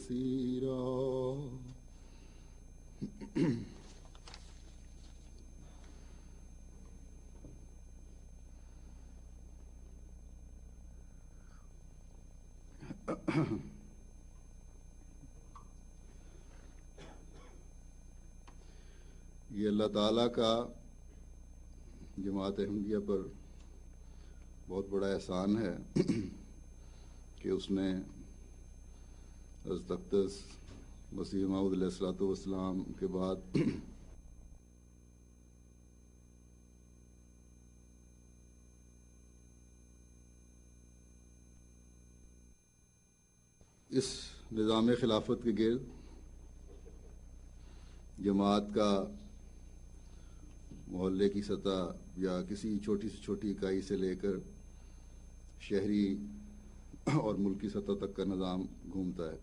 كثيرا. یہ اللہ تعالیٰ کا جماعت احمدیہ پر بہت بڑا احسان ہے کہ اس نے حضرت اقدس مسیح موعود علیہ الصلوۃ والسلام کے بعد اس نظام خلافت کے گرد جماعت کا محلے کی سطح یا کسی چھوٹی سے چھوٹی اکائی سے لے کر شہری اور ملکی سطح تک کا نظام گھومتا ہے.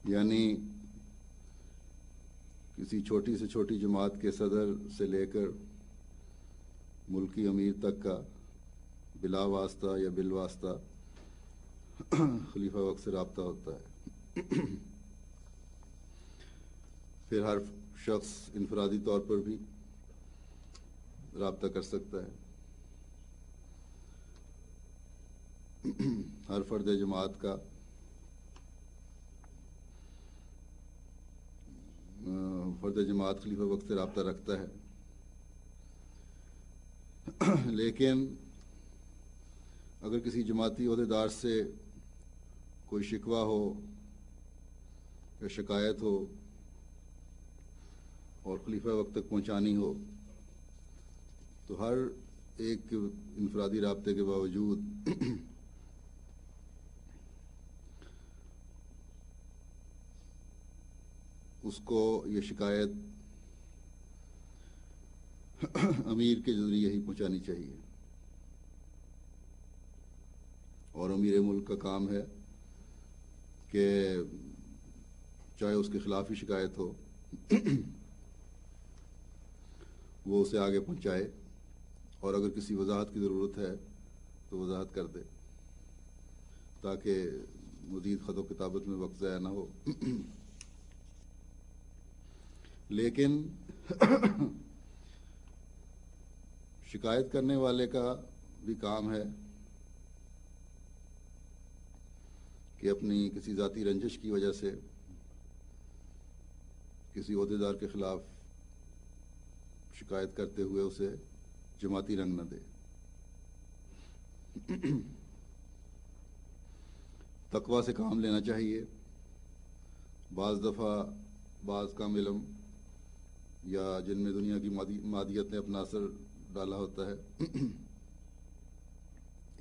یعنی کسی چھوٹی سے چھوٹی جماعت کے صدر سے لے کر ملکی امیر تک کا بلا واسطہ یا بالواسطہ خلیفہ وقت سے رابطہ ہوتا ہے. پھر ہر شخص انفرادی طور پر بھی رابطہ کر سکتا ہے. ہر فرد جماعت کا خلیفہ وقت سے رابطہ رکھتا ہے. لیکن اگر کسی جماعتی عہدیدار سے کوئی شکوہ ہو یا شکایت ہو اور خلیفہ وقت تک پہنچانی ہو تو ہر ایک انفرادی رابطے کے باوجود اس کو یہ شکایت امیر کے ذریعے ہی پہنچانی چاہیے. اور امیر ملک کا کام ہے کہ چاہے اس کے خلاف ہی شکایت ہو وہ اسے آگے پہنچائے، اور اگر کسی وضاحت کی ضرورت ہے تو وضاحت کر دے تاکہ مزید خط و کتابت میں وقت ضائع نہ ہو. لیکن شکایت کرنے والے کا بھی کام ہے کہ اپنی کسی ذاتی رنجش کی وجہ سے کسی عہدیدار کے خلاف شکایت کرتے ہوئے اسے جماعتی رنگ نہ دے. تقویٰ سے کام لینا چاہیے. بعض دفعہ بعض کم علم یا جن میں دنیا کی مادیت نے اپنا اثر ڈالا ہوتا ہے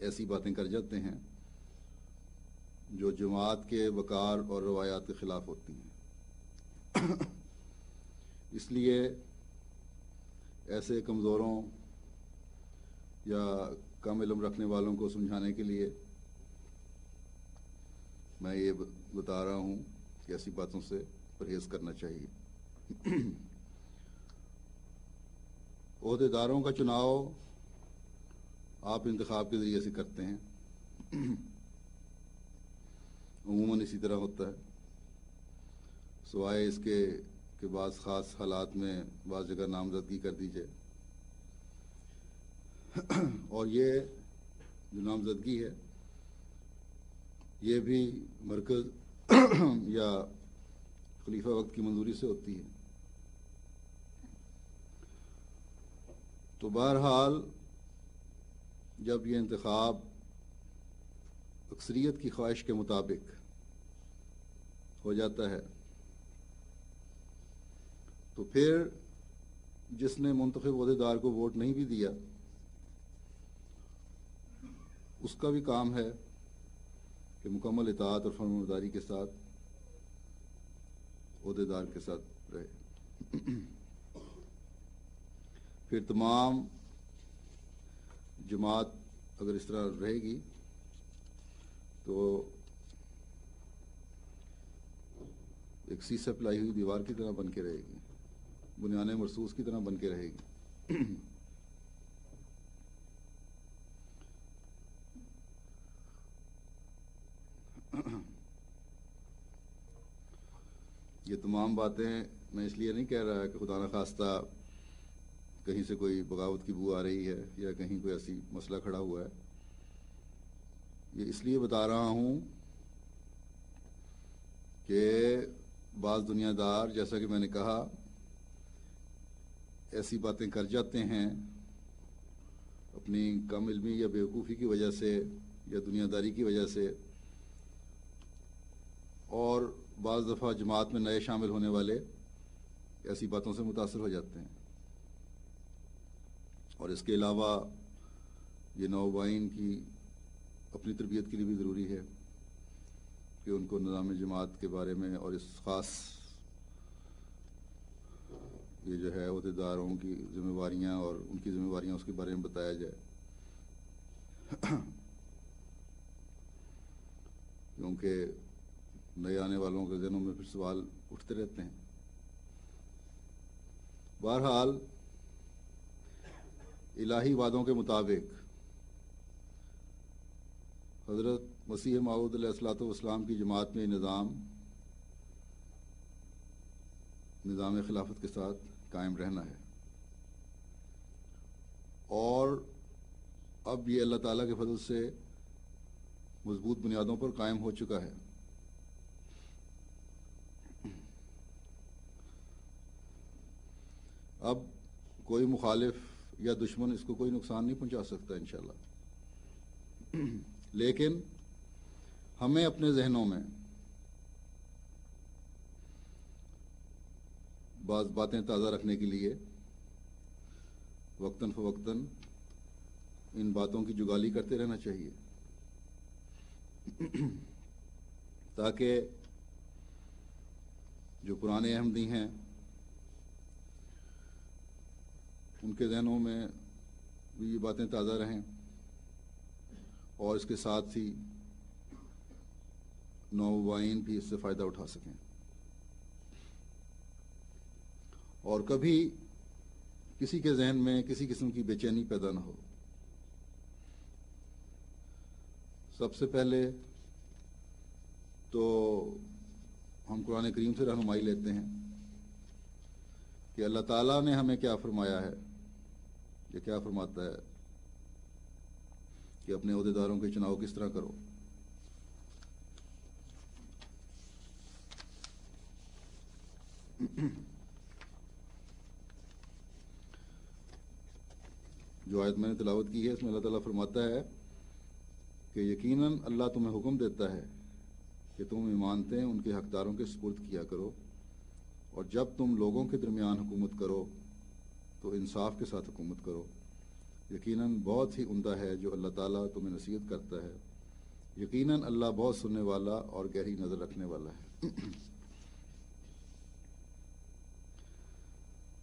ایسی باتیں کر جاتے ہیں جو جماعت کے وقار اور روایات کے خلاف ہوتی ہیں. اس لیے ایسے کمزوروں یا کم علم رکھنے والوں کو سمجھانے کے لیے میں یہ بتا رہا ہوں کہ ایسی باتوں سے پرہیز کرنا چاہیے. عہدیداروں کا چناؤ آپ انتخاب کے ذریعے سے کرتے ہیں. عموماً اسی طرح ہوتا ہے، سوائے اس کے کہ بعض خاص حالات میں بعض جگہ نامزدگی کر دی جائے. اور یہ جو نامزدگی ہے یہ بھی مرکز یا خلیفہ وقت کی منظوری سے ہوتی ہے. تو بہرحال جب یہ انتخاب اکثریت کی خواہش کے مطابق ہو جاتا ہے تو پھر جس نے منتخب عہدیدار کو ووٹ نہیں بھی دیا اس کا بھی کام ہے کہ مکمل اطاعت اور فرمانبرداری کے ساتھ عہدیدار کے ساتھ رہے. پھر تمام جماعت اگر اس طرح رہے گی تو ایک سیسہ پلائی ہوئی دیوار کی طرح بن کے رہے گی، بنیاد مرصوص کی طرح بن کے رہے گی. یہ تمام باتیں میں اس لیے نہیں کہہ رہا کہ خدا نخواستہ کہیں سے کوئی بغاوت کی بو آ رہی ہے یا کہیں کوئی ایسی مسئلہ کھڑا ہوا ہے. یہ اس لیے بتا رہا ہوں کہ بعض دنیا دار، جیسا کہ میں نے کہا، ایسی باتیں کر جاتے ہیں اپنی کم علمی یا بیوقوفی کی وجہ سے یا دنیا داری کی وجہ سے، اور بعض دفعہ جماعت میں نئے شامل ہونے والے ایسی باتوں سے متاثر ہو جاتے ہیں. اور اس کے علاوہ یہ نوآبائین کی اپنی تربیت کے لیے بھی ضروری ہے کہ ان کو نظام جماعت کے بارے میں اور اس خاص یہ جو ہے عہدیداروں کی ذمہ داریاں اور ان کی ذمہ داریاں اس کے بارے میں بتایا جائے، کیونکہ نئے آنے والوں کے ذہنوں میں پھر سوال اٹھتے رہتے ہیں. بہرحال الہی وعدوں کے مطابق حضرت مسیح موعود علیہ الصلوۃ والسلام کی جماعت میں نظام خلافت کے ساتھ قائم رہنا ہے، اور اب یہ اللہ تعالیٰ کے فضل سے مضبوط بنیادوں پر قائم ہو چکا ہے. اب کوئی مخالف یا دشمن اس کو کوئی نقصان نہیں پہنچا سکتا انشاءاللہ. لیکن ہمیں اپنے ذہنوں میں بعض باتیں تازہ رکھنے کے لیے وقتاً فوقتاً ان باتوں کی جگالی کرتے رہنا چاہیے، تاکہ جو پرانے احمدی ہیں ان کے ذہنوں میں بھی یہ باتیں تازہ رہیں، اور اس کے ساتھ ہی نوآبائین بھی اس سے فائدہ اٹھا سکیں، اور کبھی کسی کے ذہن میں کسی قسم کی بے چینی پیدا نہ ہو. سب سے پہلے تو ہم قرآن کریم سے رہنمائی لیتے ہیں کہ اللہ تعالیٰ نے ہمیں کیا فرمایا ہے، یہ کیا فرماتا ہے کہ اپنے عہدیداروں کے چناؤ کس طرح کرو. جو آیت میں نے تلاوت کی ہے اس میں اللہ تعالیٰ فرماتا ہے کہ یقیناً اللہ تمہیں حکم دیتا ہے کہ تم ایمانتے ان کے حقداروں کے سپرد کیا کرو، اور جب تم لوگوں کے درمیان حکومت کرو تو انصاف کے ساتھ حکومت کرو. یقیناً بہت ہی عمدہ ہے جو اللہ تعالیٰ تمہیں نصیحت کرتا ہے. یقیناً اللہ بہت سننے والا اور گہری نظر رکھنے والا ہے.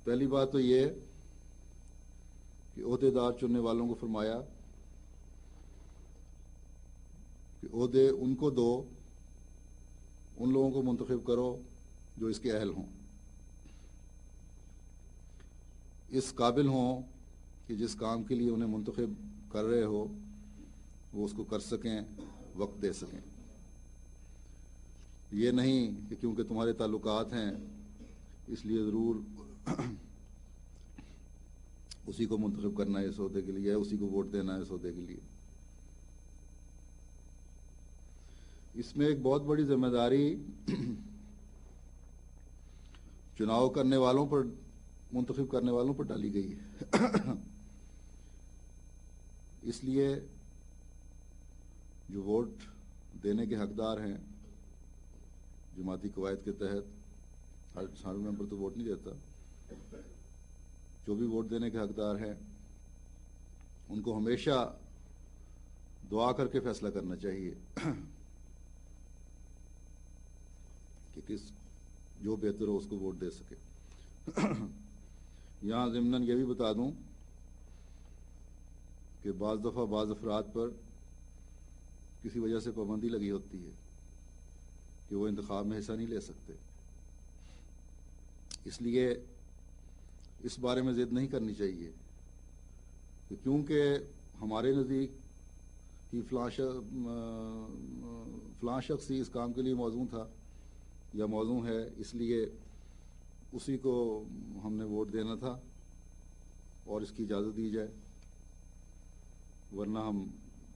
پہلی بات تو یہ کہ عہدیدار چننے والوں کو فرمایا کہ عہدے ان کو دو، ان لوگوں کو منتخب کرو جو اس کے اہل ہوں، اس قابل ہوں کہ جس کام کے لیے انہیں منتخب کر رہے ہو وہ اس کو کر سکیں، وقت دے سکیں. یہ نہیں کہ کیونکہ تمہارے تعلقات ہیں اس لیے ضرور اسی کو منتخب کرنا ہے اس عہدے کے لیے، اسی کو ووٹ دینا ہے اس عہدے کے لیے. اس میں ایک بہت بڑی ذمہ داری چناؤ کرنے والوں پر، منتخب کرنے والوں پر ڈالی گئی ہے. اس لیے جو ووٹ دینے کے حقدار ہیں جماعتی قواعد کے تحت، ہر ممبر تو ووٹ نہیں دیتا، جو بھی ووٹ دینے کے حقدار ہیں ان کو ہمیشہ دعا کر کے فیصلہ کرنا چاہیے کہ جو بہتر ہو اس کو ووٹ دے سکے. یہاں ضمناً یہ بھی بتا دوں کہ بعض دفعہ بعض افراد پر کسی وجہ سے پابندی لگی ہوتی ہے کہ وہ انتخاب میں حصہ نہیں لے سکتے. اس لیے اس بارے میں ضد نہیں کرنی چاہیے کہ کیونکہ ہمارے نزدیک ہی فلاں شخص ہی اس کام کے لیے موزوں تھا، یا موضوع ہے، اس لیے اسی کو ہم نے ووٹ دینا تھا اور اس کی اجازت دی جائے، ورنہ ہم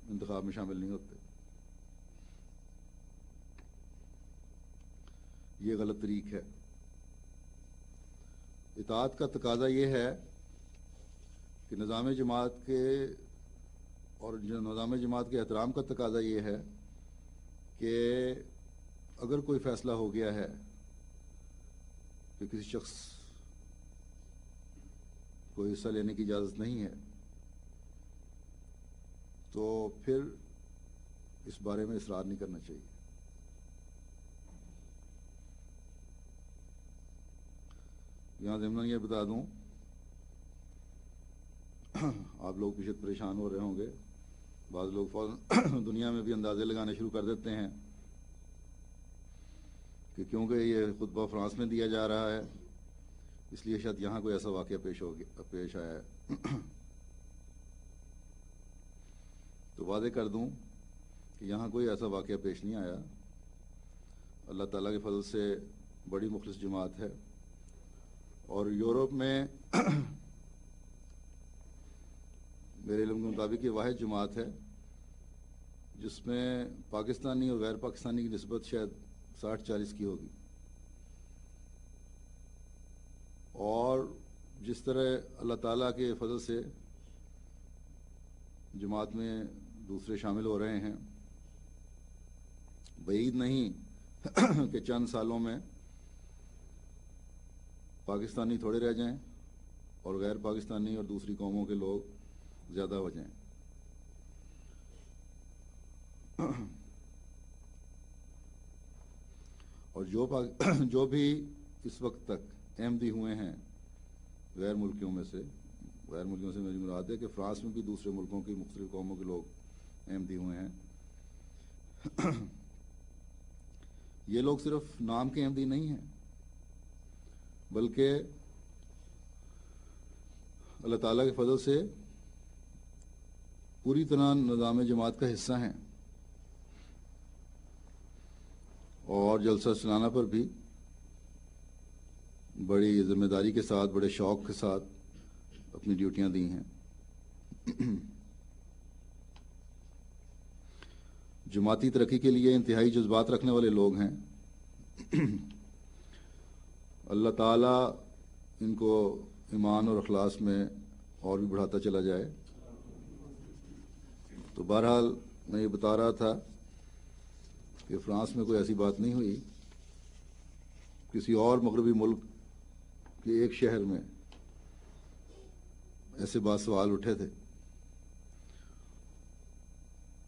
انتخاب میں شامل نہیں ہوتے۔ یہ غلط طریق ہے۔ اطاعت کا تقاضا یہ ہے کہ نظام جماعت کے اور نظام جماعت کے احترام کا تقاضا یہ ہے کہ اگر کوئی فیصلہ ہو گیا ہے کہ کسی شخص کو حصہ لینے کی اجازت نہیں ہے تو پھر اس بارے میں اصرار نہیں کرنا چاہیے۔ یہاں ضمن یہ بتا دوں، آپ لوگ پیچھے پریشان ہو رہے ہوں گے، بعض لوگ فوراً دنیا میں بھی اندازے لگانے شروع کر دیتے ہیں کہ کیونکہ یہ خطبہ فرانس میں دیا جا رہا ہے اس لیے شاید یہاں کوئی ایسا واقعہ پیش آیا ہے۔ تو واضح کر دوں کہ یہاں کوئی ایسا واقعہ پیش نہیں آیا۔ اللہ تعالیٰ کے فضل سے بڑی مخلص جماعت ہے، اور یورپ میں میرے علم کے مطابق یہ واحد جماعت ہے جس میں پاکستانی اور غیر پاکستانی کی نسبت شاید 60-40 کی ہوگی۔ اور جس طرح اللہ تعالیٰ کے فضل سے جماعت میں دوسرے شامل ہو رہے ہیں، بعید نہیں کہ چند سالوں میں پاکستانی تھوڑے رہ جائیں اور غیر پاکستانی اور دوسری قوموں کے لوگ زیادہ ہو جائیں۔ اور جو بھی اس وقت تک احمدی ہوئے ہیں غیر ملکیوں سے میری مراد ہے کہ فرانس میں بھی دوسرے ملکوں کی مختلف قوموں کے لوگ احمدی ہوئے ہیں۔ یہ لوگ صرف نام کے احمدی نہیں ہیں بلکہ اللہ تعالیٰ کے فضل سے پوری طرح نظام جماعت کا حصہ ہیں، اور جلسہ سلانہ پر بھی بڑی ذمہ داری کے ساتھ، بڑے شوق کے ساتھ اپنی ڈیوٹیاں دی ہیں۔ جماعتی ترقی کے لیے انتہائی جذبات رکھنے والے لوگ ہیں۔ اللہ تعالیٰ ان کو ایمان اور اخلاص میں اور بھی بڑھاتا چلا جائے۔ تو بہرحال میں یہ بتا رہا تھا کہ فرانس میں کوئی ایسی بات نہیں ہوئی، کسی اور مغربی ملک کے ایک شہر میں ایسے بات سوال اٹھے تھے،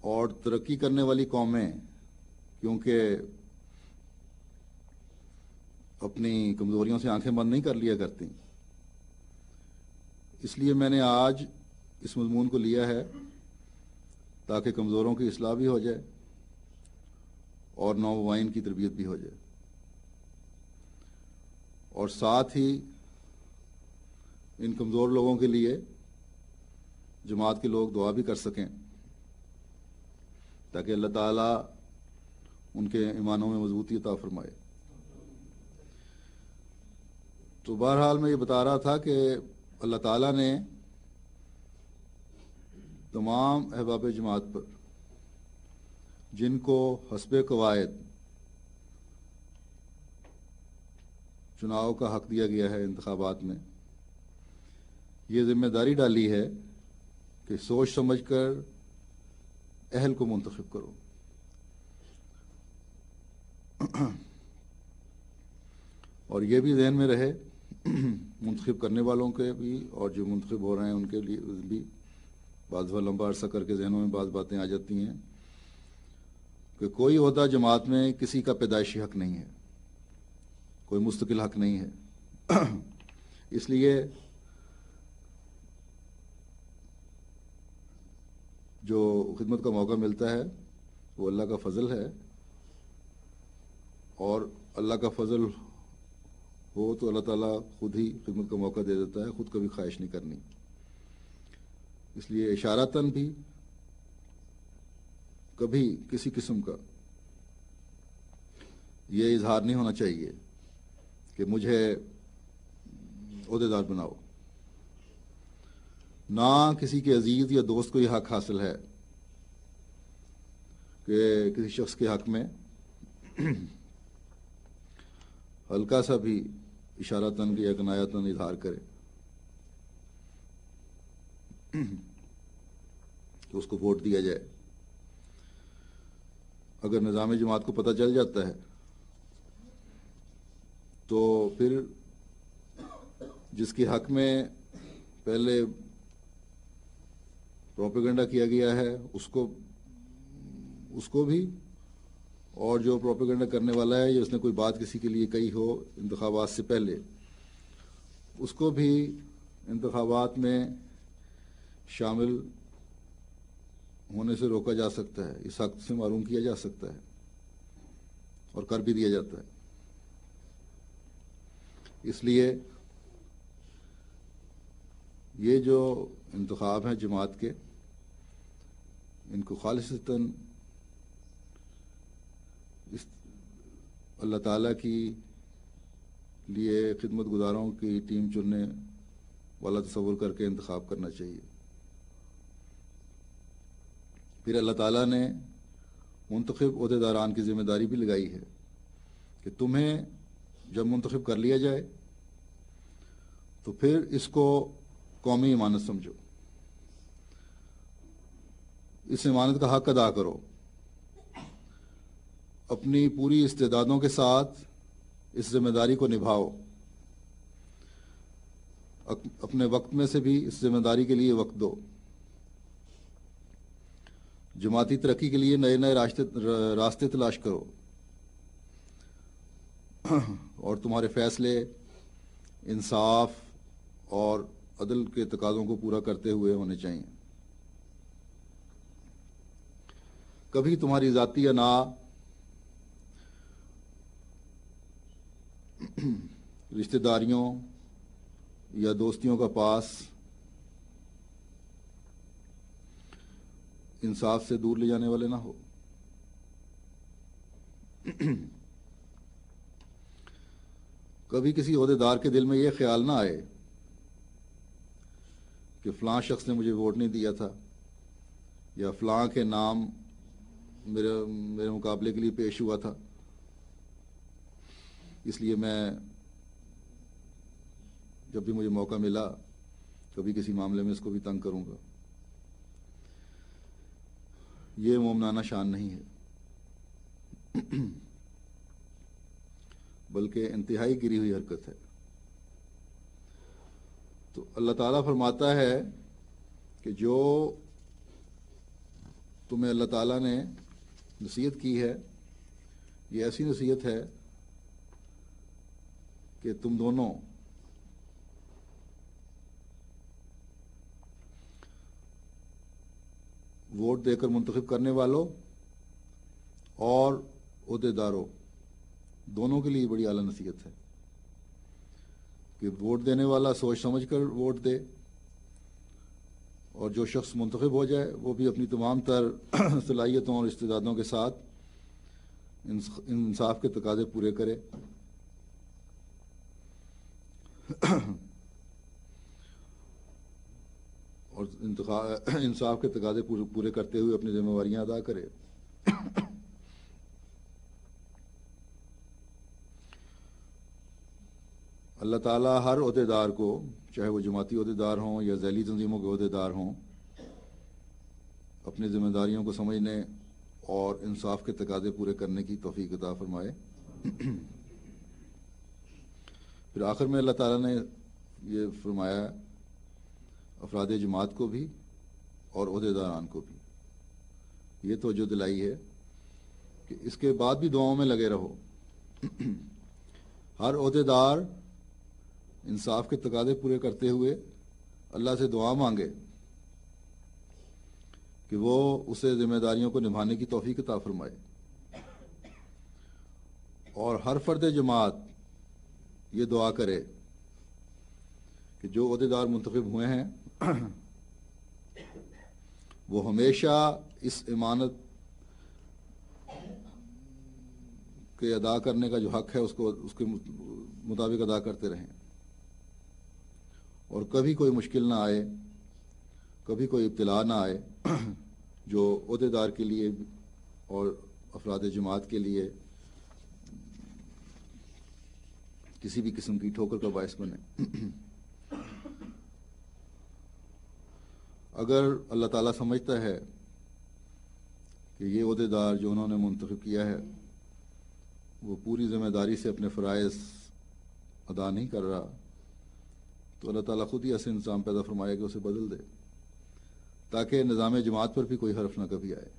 اور ترقی کرنے والی قومیں کیونکہ اپنی کمزوریوں سے آنکھیں بند نہیں کر لیا کرتی، اس لیے میں نے آج اس مضمون کو لیا ہے تاکہ کمزوروں کی اصلاح بھی ہو جائے اور نوموائن کی تربیت بھی ہو جائے، اور ساتھ ہی ان کمزور لوگوں کے لیے جماعت کے لوگ دعا بھی کر سکیں تاکہ اللہ تعالیٰ ان کے ایمانوں میں مضبوطی عطا فرمائے۔ تو بہرحال میں یہ بتا رہا تھا کہ اللہ تعالیٰ نے تمام احباب جماعت پر جن کو حسب قواعد چناؤ کا حق دیا گیا ہے انتخابات میں، یہ ذمہ داری ڈالی ہے کہ سوچ سمجھ کر اہل کو منتخب کرو۔ اور یہ بھی ذہن میں رہے منتخب کرنے والوں کے بھی اور جو منتخب ہو رہے ہیں ان کے لیے بھی، بعض دفعہ لمبا عرصہ کر کے ذہنوں میں بعض باتیں آ جاتی ہیں کہ کوئی عہدہ جماعت میں کسی کا پیدائشی حق نہیں ہے، کوئی مستقل حق نہیں ہے۔ اس لیے جو خدمت کا موقع ملتا ہے وہ اللہ کا فضل ہے، اور اللہ کا فضل ہو تو اللہ تعالیٰ خود ہی خدمت کا موقع دے دیتا ہے، خود کبھی خواہش نہیں کرنی۔ اس لیے اشارتاً بھی کبھی کسی قسم کا یہ اظہار نہیں ہونا چاہیے کہ مجھے عہدیدار بناؤ. نہ کسی کے عزیز یا دوست کو یہ حق حاصل ہے کہ کسی شخص کے حق میں ہلکا سا بھی اشارتاً یا کنایتاً اظہار کرے کہ اس کو ووٹ دیا جائے. اگر نظام جماعت کو پتہ چل جاتا ہے تو پھر جس کے حق میں پہلے پروپیگنڈا کیا گیا ہے اس کو بھی، اور جو پروپیگنڈا کرنے والا ہے یا اس نے کوئی بات کسی کے لیے کہی ہو انتخابات سے پہلے، اس کو بھی انتخابات میں شامل ہونے سے روکا جا سکتا ہے، اس حق سے محروم کیا جا سکتا ہے اور کر بھی دیا جاتا ہے. اس لیے یہ جو انتخاب ہیں جماعت کے، ان کو خالصتاً اللہ تعالیٰ کی لیے خدمت گزاروں کی ٹیم چننے والا تصور کر کے انتخاب کرنا چاہیے. پھر اللہ تعالیٰ نے منتخب عہدیداران کی ذمہ داری بھی لگائی ہے کہ تمہیں جب منتخب کر لیا جائے تو پھر اس کو قومی امانت سمجھو، اس امانت کا حق ادا کرو، اپنی پوری استعدادوں کے ساتھ اس ذمہ داری کو نبھاؤ، اپنے وقت میں سے بھی اس ذمہ داری کے لیے وقت دو. جماعتی ترقی کے لیے نئے نئے راستے تلاش کرو اور تمہارے فیصلے انصاف اور عدل کے تقاضوں کو پورا کرتے ہوئے ہونے چاہیے. کبھی تمہاری ذاتی انا رشتہ داریوں یا دوستیوں کا پاس انصاف سے دور لے جانے والے نہ ہو. کبھی کسی عہدیدار کے دل میں یہ خیال نہ آئے کہ فلاں شخص نے مجھے ووٹ نہیں دیا تھا یا فلاں کے نام میرے مقابلے کے لیے پیش ہوا تھا، اس لیے میں جب بھی مجھے موقع ملا کبھی کسی معاملے میں اس کو بھی تنگ کروں گا. یہ مومنانہ شان نہیں ہے بلکہ انتہائی گری ہوئی حرکت ہے. تو اللہ تعالیٰ فرماتا ہے کہ جو تمہیں اللہ تعالیٰ نے نصیحت کی ہے یہ ایسی نصیحت ہے کہ تم دونوں ووٹ دے کر منتخب کرنے والوں اور عہدیداروں دونوں کے لیے بڑی اعلیٰ نصیحت ہے کہ ووٹ دینے والا سوچ سمجھ کر ووٹ دے، اور جو شخص منتخب ہو جائے وہ بھی اپنی تمام تر صلاحیتوں اور استعدادوں کے ساتھ انصاف کے تقاضے پورے کرے. اور انصاف کے تقاضے پورے کرتے ہوئے اپنی ذمہ داریاں ادا کرے. اللہ تعالیٰ ہر عہدیدار کو، چاہے وہ جماعتی عہدیدار ہوں یا ذیلی تنظیموں کے عہدیدار ہوں، اپنی ذمہ داریوں کو سمجھنے اور انصاف کے تقاضے پورے کرنے کی توفیق عطا فرمائے. پھر آخر میں اللہ تعالیٰ نے یہ فرمایا افراد جماعت کو بھی اور عہدیداران کو بھی یہ توجہ دلائی ہے کہ اس کے بعد بھی دعاؤں میں لگے رہو. ہر عہدیدار انصاف کے تقاضے پورے کرتے ہوئے اللہ سے دعا مانگے کہ وہ اسے ذمہ داریوں کو نبھانے کی توفیق عطا فرمائے، اور ہر فرد جماعت یہ دعا کرے کہ جو عہدیدار منتخب ہوئے ہیں وہ ہمیشہ اس امانت کے ادا کرنے کا جو حق ہے اس کے مطابق ادا کرتے رہیں، اور کبھی کوئی مشکل نہ آئے، کبھی کوئی ابتلا نہ آئے جو عہدیدار کے لیے اور افراد جماعت کے لیے کسی بھی قسم کی ٹھوکر کا باعث بنے۔ اگر اللہ تعالیٰ سمجھتا ہے کہ یہ عہدیدار جو انہوں نے منتخب کیا ہے وہ پوری ذمہ داری سے اپنے فرائض ادا نہیں کر رہا، تو اللہ تعالیٰ خود ہی ایسے انتظام پیدا فرمائے کہ اسے بدل دے، تاکہ نظام جماعت پر بھی کوئی حرف نہ کبھی آئے۔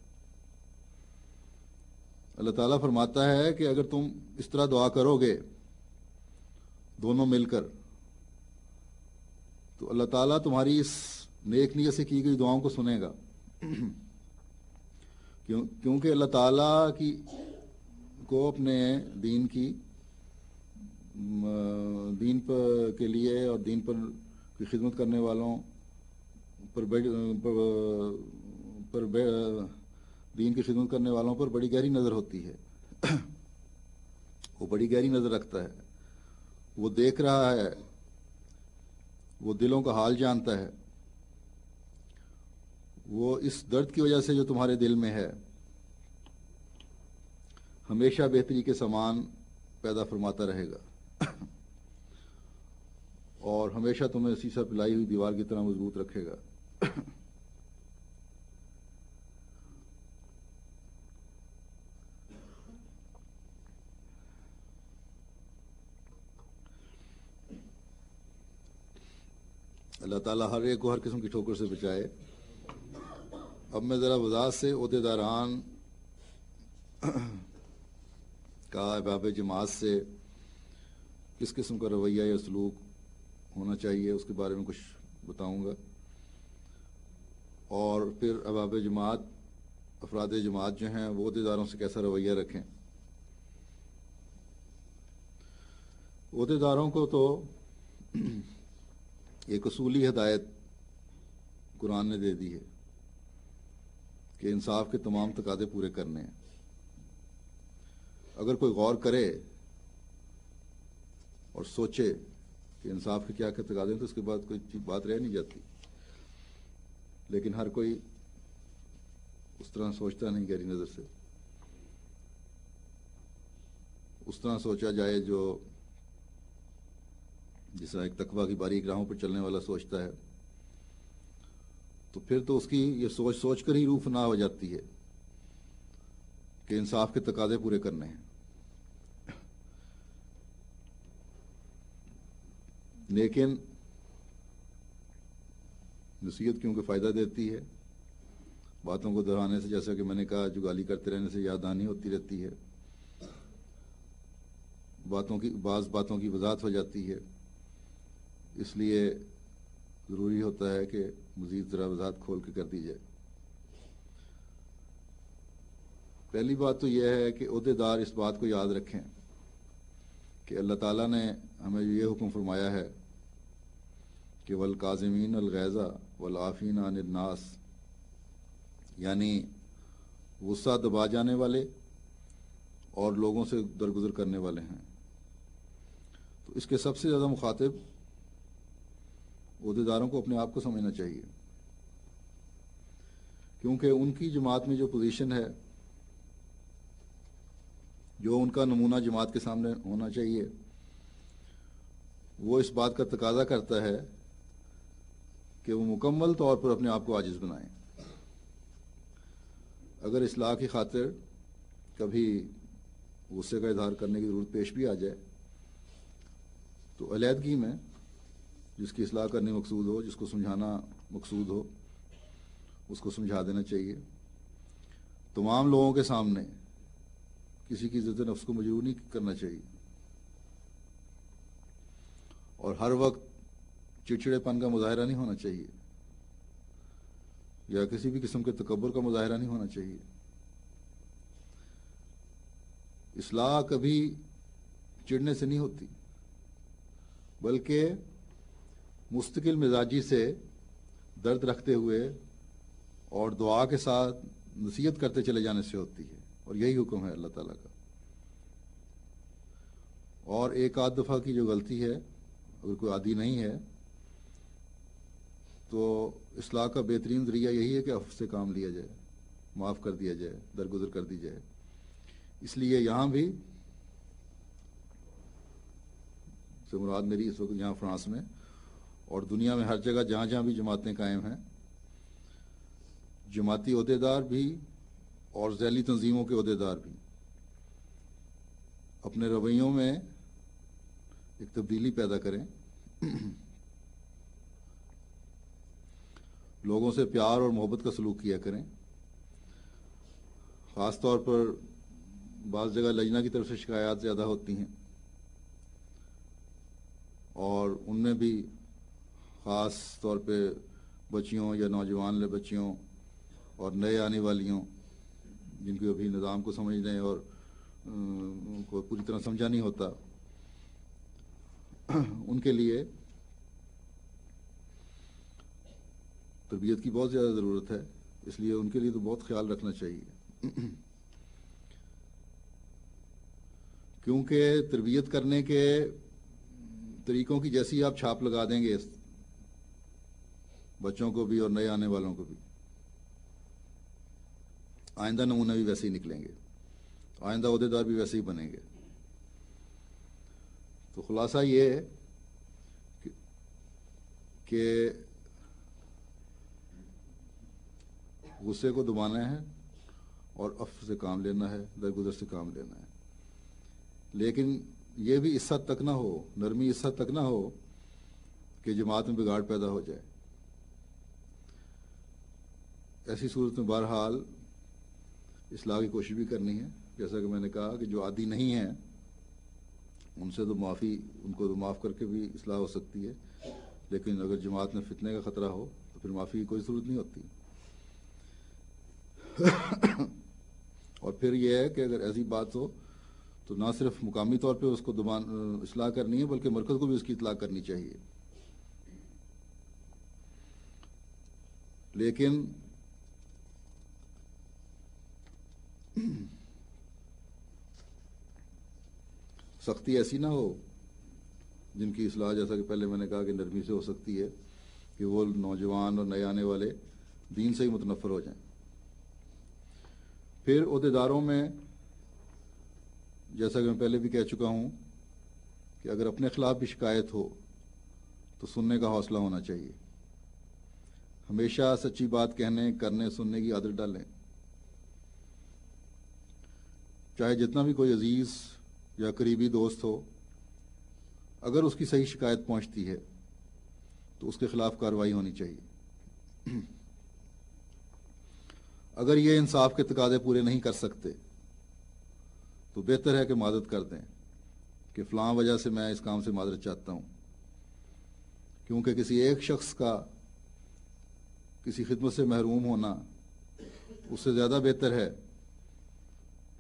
اللہ تعالیٰ فرماتا ہے کہ اگر تم اس طرح دعا کرو گے دونوں مل کر، تو اللہ تعالیٰ تمہاری اس نیک نیت سے کی گئی دعاؤں کو سنے گا، کیونکہ اللہ تعالیٰ کو اپنے دین کے لیے اور دین پر کی خدمت کرنے والوں دین کی خدمت کرنے والوں پر بڑی گہری نظر ہوتی ہے۔ وہ بڑی گہری نظر رکھتا ہے، وہ دیکھ رہا ہے، وہ دلوں کا حال جانتا ہے، وہ اس درد کی وجہ سے جو تمہارے دل میں ہے ہمیشہ بہتری کے سامان پیدا فرماتا رہے گا اور ہمیشہ تمہیں سیسا پلائی ہوئی دیوار کی طرح مضبوط رکھے گا۔ اللہ تعالیٰ ہر ایک کو ہر قسم کی ٹھوکر سے بچائے۔ اب میں ذرا وضاحت سے عہدیداران کا احباب جماعت سے کس قسم کا رویہ یا سلوک ہونا چاہیے اس کے بارے میں کچھ بتاؤں گا، اور پھر احباب جماعت افراد جماعت جو ہیں وہ عہدیداروں سے کیسا رویہ رکھیں۔ عہدیداروں کو تو ایک اصولی ہدایت قرآن نے دے دی ہے کہ انصاف کے تمام تقاضے پورے کرنے ہیں۔ اگر کوئی غور کرے اور سوچے کہ انصاف کے کیا کیا تقاضے ہیں تو اس کے بعد کوئی بات رہ نہیں جاتی، لیکن ہر کوئی اس طرح سوچتا نہیں گہری نظر سے۔ اس طرح سوچا جائے جو جس طرح ایک تقویٰ کی باریک راہوں پر چلنے والا سوچتا ہے، تو پھر تو اس کی یہ سوچ کر ہی روح فنا ہو جاتی ہے کہ انصاف کے تقاضے پورے کرنے ہیں۔ لیکن نصیحت کیونکہ فائدہ دیتی ہے، باتوں کو دہرانے سے، جیسا کہ میں نے کہا، جگالی کرتے رہنے سے یاد دہانی ہوتی رہتی ہے، بعض باتوں کی وضاحت ہو جاتی ہے، اس لیے ضروری ہوتا ہے کہ مزید ذرا وضاحت کھول کے کر دی جائے۔ پہلی بات تو یہ ہے کہ عہدیدار اس بات کو یاد رکھیں کہ اللہ تعالیٰ نے ہمیں یہ حکم فرمایا ہے کہ والکاظمین الغیظ والعافین عن الناس، یعنی غصہ دبا جانے والے اور لوگوں سے درگزر کرنے والے ہیں۔ تو اس کے سب سے زیادہ مخاطب عہدیداروں کو اپنے آپ کو سمجھنا چاہیے، کیونکہ ان کی جماعت میں جو پوزیشن ہے، جو ان کا نمونہ جماعت کے سامنے ہونا چاہیے، وہ اس بات کا تقاضا کرتا ہے کہ وہ مکمل طور پر اپنے آپ کو عاجز بنائیں۔ اگر اصلاح کی خاطر کبھی غصے کا اظہار کرنے کی ضرورت پیش بھی آ جائے تو علیحدگی میں جس کی اصلاح کرنی مقصود ہو، جس کو سمجھانا مقصود ہو، اس کو سمجھا دینا چاہیے۔ تمام لوگوں کے سامنے کسی کی عزت نفس کو مجروح نہیں کرنا چاہیے، اور ہر وقت چڑچڑے پن کا مظاہرہ نہیں ہونا چاہیے، یا کسی بھی قسم کے تکبر کا مظاہرہ نہیں ہونا چاہیے۔ اصلاح کبھی چڑھنے سے نہیں ہوتی، بلکہ مستقل مزاجی سے درد رکھتے ہوئے اور دعا کے ساتھ نصیحت کرتے چلے جانے سے ہوتی ہے، اور یہی حکم ہے اللہ تعالیٰ کا۔ اور ایک آدھ دفعہ کی جو غلطی ہے، اگر کوئی عادی نہیں ہے تو اصلاح کا بہترین ذریعہ یہی ہے کہ عفو سے کام لیا جائے، معاف کر دیا جائے، درگزر کر دی جائے۔ اس لیے یہاں بھی سے مراد میری اس وقت یہاں فرانس میں اور دنیا میں ہر جگہ جہاں جہاں بھی جماعتیں قائم ہیں، جماعتی عہدیدار بھی اور ذیلی تنظیموں کے عہدیدار بھی اپنے رویوں میں ایک تبدیلی پیدا کریں، لوگوں سے پیار اور محبت کا سلوک کیا کریں۔ خاص طور پر بعض جگہ لجنہ کی طرف سے شکایات زیادہ ہوتی ہیں، اور ان میں بھی خاص طور پہ بچیوں یا نوجوان بچیوں اور نئے آنے والیوں، جن کو ابھی نظام کو سمجھنے اور کو پوری طرح سمجھا نہیں ہوتا، ان کے لیے تربیت کی بہت زیادہ ضرورت ہے۔ اس لیے ان کے لیے تو بہت خیال رکھنا چاہیے، کیونکہ تربیت کرنے کے طریقوں کی جیسی آپ چھاپ لگا دیں گے بچوں کو بھی اور نئے آنے والوں کو بھی، آئندہ نمونہ بھی ویسے ہی نکلیں گے، آئندہ عہدیدار بھی ویسے ہی بنیں گے۔ تو خلاصہ یہ ہے کہ غصے کو دبانا ہے اور عفو سے کام لینا ہے، درگزر سے کام لینا ہے، لیکن یہ بھی اس حد تک نہ ہو، نرمی اس حد تک نہ ہو کہ جماعت میں بگاڑ پیدا ہو جائے۔ ایسی صورت میں بہرحال اصلاح کی کوشش بھی کرنی ہے، جیسا کہ میں نے کہا کہ جو عادی نہیں ہیں ان سے تو معافی، ان کو تو معاف کر کے بھی اصلاح ہو سکتی ہے، لیکن اگر جماعت میں فتنے کا خطرہ ہو تو پھر معافی کی کوئی ضرورت نہیں ہوتی۔ اور پھر یہ ہے کہ اگر ایسی بات ہو تو نہ صرف مقامی طور پہ اس کو اصلاح کرنی ہے، بلکہ مرکز کو بھی اس کی اطلاع کرنی چاہیے۔ لیکن سختی ایسی نہ ہو جن کی اصلاح، جیسا کہ پہلے میں نے کہا کہ نرمی سے ہو سکتی ہے، کہ وہ نوجوان اور نئے آنے والے دین سے ہی متنفر ہو جائیں۔ پھر عہدیداروں میں، جیسا کہ میں پہلے بھی کہہ چکا ہوں، کہ اگر اپنے خلاف بھی شکایت ہو تو سننے کا حوصلہ ہونا چاہیے۔ ہمیشہ سچی بات کہنے، کرنے، سننے کی عادت ڈالیں۔ چاہے جتنا بھی کوئی عزیز یا قریبی دوست ہو، اگر اس کی صحیح شکایت پہنچتی ہے تو اس کے خلاف کارروائی ہونی چاہیے۔ اگر یہ انصاف کے تقاضے پورے نہیں کر سکتے تو بہتر ہے کہ معذرت کر دیں کہ فلاں وجہ سے میں اس کام سے معذرت چاہتا ہوں، کیونکہ کسی ایک شخص کا کسی خدمت سے محروم ہونا اس سے زیادہ بہتر ہے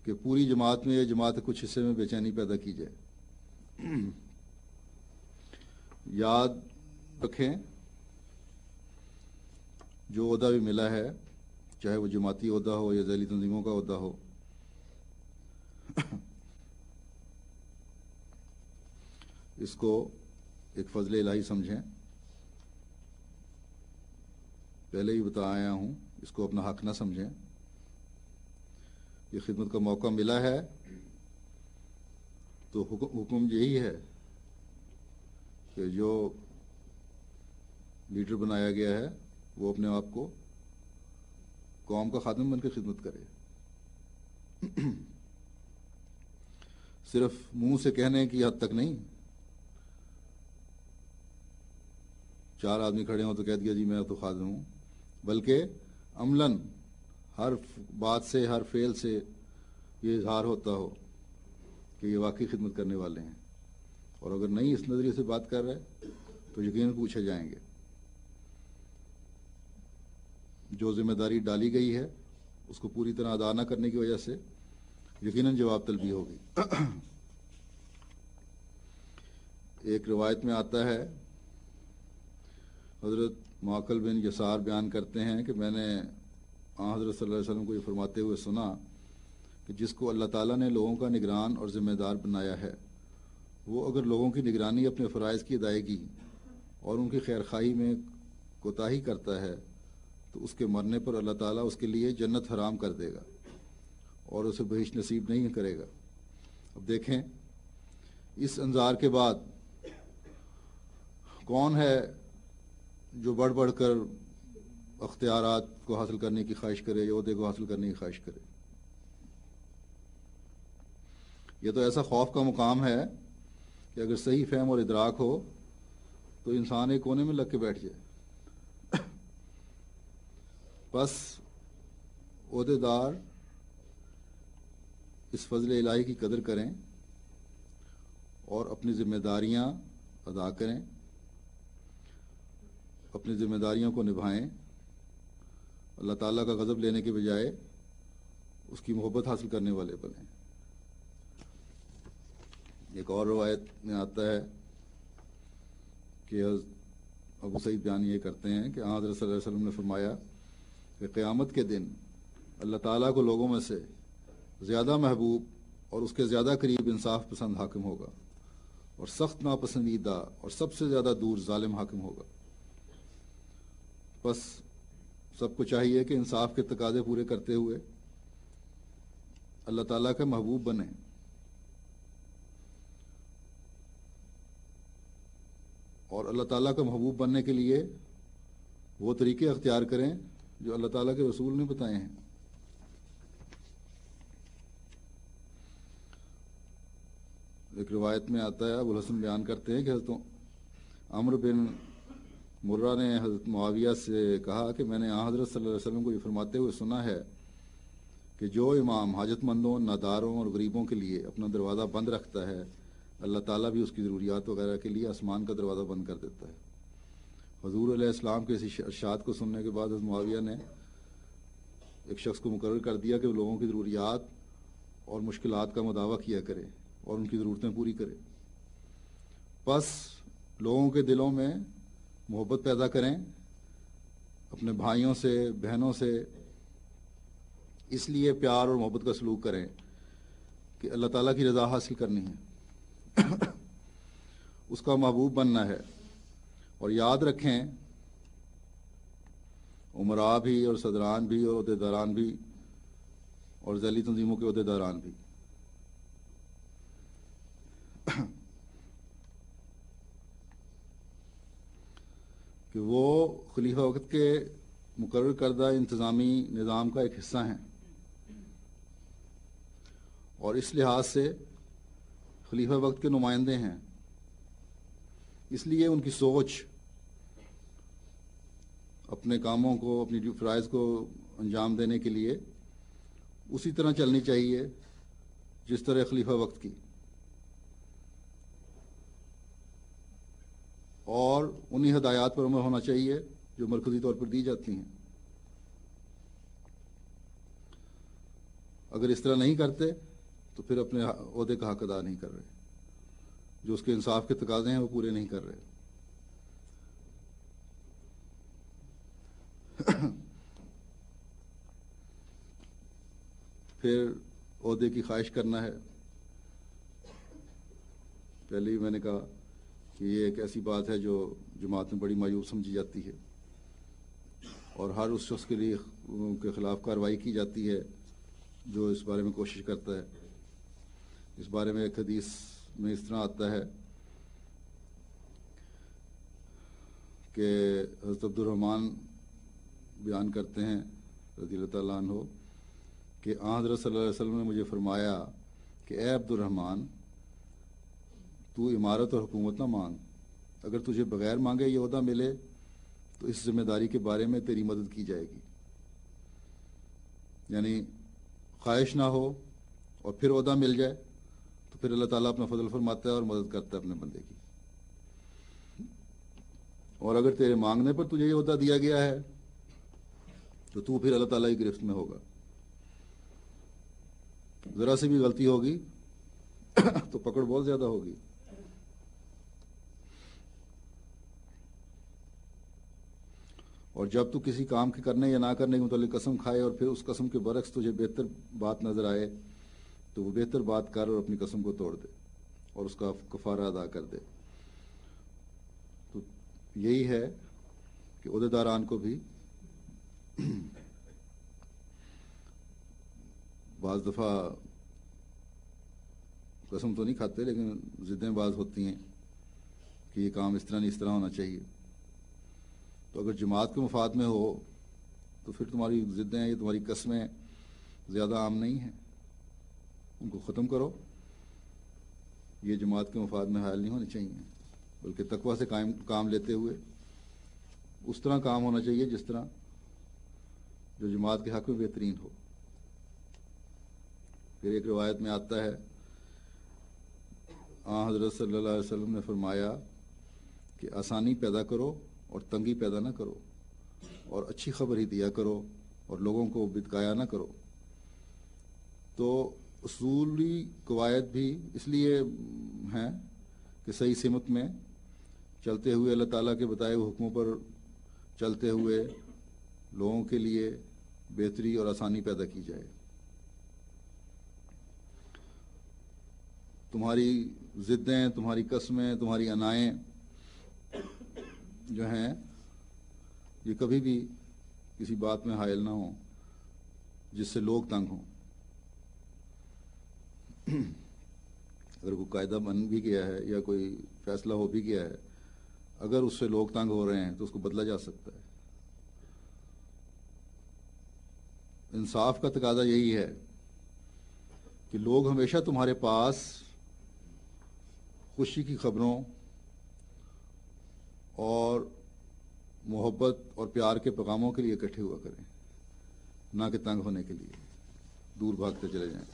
کہ پوری جماعت میں یا جماعت کے کچھ حصے میں بے چینی پیدا کی جائے۔ یاد رکھیں، جو عہدہ بھی ملا ہے، چاہے وہ جماعتی عہدہ ہو یا ذیلی تنظیموں کا عہدہ ہو، اس کو ایک فضل الہی سمجھیں۔ پہلے ہی بتا آیا ہوں، اس کو اپنا حق نہ سمجھیں۔ یہ خدمت کا موقع ملا ہے تو حکم یہی ہے کہ جو لیڈر بنایا گیا ہے وہ اپنے آپ کو قوم کا خادم بن کے خدمت کرے، صرف منہ سے کہنے کی حد تک نہیں۔ 4 آدمی کھڑے ہوں تو کہہ دیا جی میں تو خادم ہوں، بلکہ عملاً ہر بات سے، ہر فعل سے یہ اظہار ہوتا ہو کہ یہ واقعی خدمت کرنے والے ہیں، اور اگر نہیں اس نظریے سے بات کر رہے تو یقیناً پوچھے جائیں گے۔ جو ذمہ داری ڈالی گئی ہے اس کو پوری طرح ادا نہ کرنے کی وجہ سے یقیناً جواب طلبی ہوگی۔ ایک روایت میں آتا ہے، حضرت معقل بن یسار بیان کرتے ہیں کہ میں نے حضرت صلی اللہ علیہ وسلم کو یہ فرماتے ہوئے سنا کہ جس کو اللہ تعالیٰ نے لوگوں کا نگران اور ذمہ دار بنایا ہے وہ اگر لوگوں کی نگرانی اپنے فرائض کی ادائیگی اور ان کی خیر خواہی میں کوتاہی کرتا ہے تو اس کے مرنے پر اللہ تعالیٰ اس کے لیے جنت حرام کر دے گا اور اسے بہشت نصیب نہیں کرے گا۔ اب دیکھیں اس انظار کے بعد کون ہے جو بڑھ بڑھ کر اختیارات کو حاصل کرنے کی خواہش کرے یا عہدے کو حاصل کرنے کی خواہش کرے؟ یہ تو ایسا خوف کا مقام ہے کہ اگر صحیح فہم اور ادراک ہو تو انسان ایک کونے میں لگ کے بیٹھ جائے۔ بس عہدے دار اس فضل الہی کی قدر کریں اور اپنی ذمہ داریاں ادا کریں، اپنی ذمہ داریوں کو نبھائیں، اللہ تعالیٰ کا غضب لینے کے بجائے اس کی محبت حاصل کرنے والے بنیں۔ ایک اور روایت میں آتا ہے کہ ابو سعید بیان یہ کرتے ہیں کہ حضرت صلی اللہ علیہ وسلم نے فرمایا کہ قیامت کے دن اللہ تعالیٰ کو لوگوں میں سے زیادہ محبوب اور اس کے زیادہ قریب انصاف پسند حاکم ہوگا اور سخت ناپسندیدہ اور سب سے زیادہ دور ظالم حاکم ہوگا۔ بس سب کو چاہیے کہ انصاف کے تقاضے پورے کرتے ہوئے اللہ تعالیٰ کا محبوب بنیں، اور اللہ تعالیٰ کا محبوب بننے کے لیے وہ طریقے اختیار کریں جو اللہ تعالیٰ کے رسول نے بتائے ہیں۔ ایک روایت میں آتا ہے، ابو الحسن بیان کرتے ہیں کہ حضرت عمرو بن مرہ نے حضرت معاویہ سے کہا کہ میں نے حضرت صلی اللہ علیہ وسلم کو یہ فرماتے ہوئے سنا ہے کہ جو امام حاجت مندوں، ناداروں اور غریبوں کے لیے اپنا دروازہ بند رکھتا ہے، اللہ تعالیٰ بھی اس کی ضروریات وغیرہ کے لیے آسمان کا دروازہ بند کر دیتا ہے۔ حضور علیہ السلام کے اسی ارشاد کو سننے کے بعد حضرت معاویہ نے ایک شخص کو مقرر کر دیا کہ وہ لوگوں کی ضروریات اور مشکلات کا مداوع کیا کرے اور ان کی ضرورتیں پوری کرے۔ بس لوگوں کے دلوں میں محبت پیدا کریں، اپنے بھائیوں سے، بہنوں سے اس لیے پیار اور محبت کا سلوک کریں کہ اللہ تعالیٰ کی رضا حاصل کرنی ہے، اس کا محبوب بننا ہے۔ اور یاد رکھیں عمراء بھی اور صدران بھی اور عہدے داران بھی اور ذیلی تنظیموں کے عہدے داران بھی کہ وہ خلیفہ وقت کے مقرر کردہ انتظامی نظام کا ایک حصہ ہیں، اور اس لحاظ سے خلیفہ وقت کے نمائندے ہیں۔ اس لیے ان کی سوچ اپنے کاموں کو، اپنی فرائض کو انجام دینے کے لیے اسی طرح چلنی چاہیے جس طرح خلیفہ وقت کی، اور انہی ہدایات پر عمل ہونا چاہیے جو مرکزی طور پر دی جاتی ہیں۔ اگر اس طرح نہیں کرتے تو پھر اپنے عہدے کا حق ادا نہیں کر رہے، جو اس کے انصاف کے تقاضے ہیں وہ پورے نہیں کر رہے۔ پھر عہدے کی خواہش کرنا ہے۔ پہلے ہی میں نے کہا کہ یہ ایک ایسی بات ہے جو جماعت میں بڑی مایوب سمجھی جاتی ہے، اور ہر اس شخص کے لیے کے خلاف کارروائی کی جاتی ہے جو اس بارے میں کوشش کرتا ہے۔ اس بارے میں ایک حدیث میں اس طرح آتا ہے کہ حضرت عبد الرحمن بیان کرتے ہیں رضی اللہ تعالیٰ عنہ کہ حضرت صلی اللہ علیہ وسلم نے مجھے فرمایا کہ اے عبد الرحمن، تو امارت اور حکومت نہ مانگ، اگر تجھے بغیر مانگے یہ عہدہ ملے تو اس ذمہ داری کے بارے میں تیری مدد کی جائے گی۔ یعنی خواہش نہ ہو اور پھر عہدہ مل جائے تو پھر اللہ تعالیٰ اپنا فضل فرماتا ہے اور مدد کرتا ہے اپنے بندے کی۔ اور اگر تیرے مانگنے پر تجھے یہ عہدہ دیا گیا ہے تو پھر اللہ تعالیٰ کی گرفت میں ہوگا۔ ذرا سی بھی غلطی ہوگی تو پکڑ بہت زیادہ ہوگی۔ اور جب تو کسی کام کے کرنے یا نہ کرنے کے متعلق قسم کھائے اور پھر اس قسم کے برعکس تجھے بہتر بات نظر آئے تو وہ بہتر بات کر اور اپنی قسم کو توڑ دے، اور اس کا کفارہ ادا کر دے۔ تو یہی ہے کہ عہدیداران کو بھی بعض دفعہ قسم تو نہیں کھاتے لیکن ضدیں بعض ہوتی ہیں کہ یہ کام اس طرح نہیں اس طرح ہونا چاہیے۔ تو اگر جماعت کے مفاد میں ہو تو پھر تمہاری ضدیں یہ تمہاری قسمیں زیادہ عام نہیں ہیں، ان کو ختم کرو۔ یہ جماعت کے مفاد میں حائل نہیں ہونے چاہیے، بلکہ تقویٰ سے کام لیتے ہوئے اس طرح کام ہونا چاہیے جس طرح جو جماعت کے حق میں بہترین ہو۔ پھر ایک روایت میں آتا ہے حضرت صلی اللہ علیہ وسلم نے فرمایا کہ آسانی پیدا کرو اور تنگی پیدا نہ کرو، اور اچھی خبر ہی دیا کرو اور لوگوں کو بتکایا نہ کرو۔ تو اصولی قواعد بھی اس لیے ہیں کہ صحیح سمت میں چلتے ہوئے اللہ تعالیٰ کے بتائے ہوئے حکموں پر چلتے ہوئے لوگوں کے لیے بہتری اور آسانی پیدا کی جائے۔ تمہاری ضدیں، تمہاری قسمیں، تمہاری انائیں جو ہیں یہ کبھی بھی کسی بات میں حائل نہ ہوں جس سے لوگ تنگ ہوں۔ اگر کوئی قاعدہ بن بھی گیا ہے یا کوئی فیصلہ ہو بھی گیا ہے، اگر اس سے لوگ تنگ ہو رہے ہیں تو اس کو بدلا جا سکتا ہے۔ انصاف کا تقاضا یہی ہے کہ لوگ ہمیشہ تمہارے پاس خوشی کی خبروں اور محبت اور پیار کے پیغاموں کے لیے اکٹھے ہوا کریں، نہ کہ تنگ ہونے کے لیے دور بھاگتے چلے جائیں۔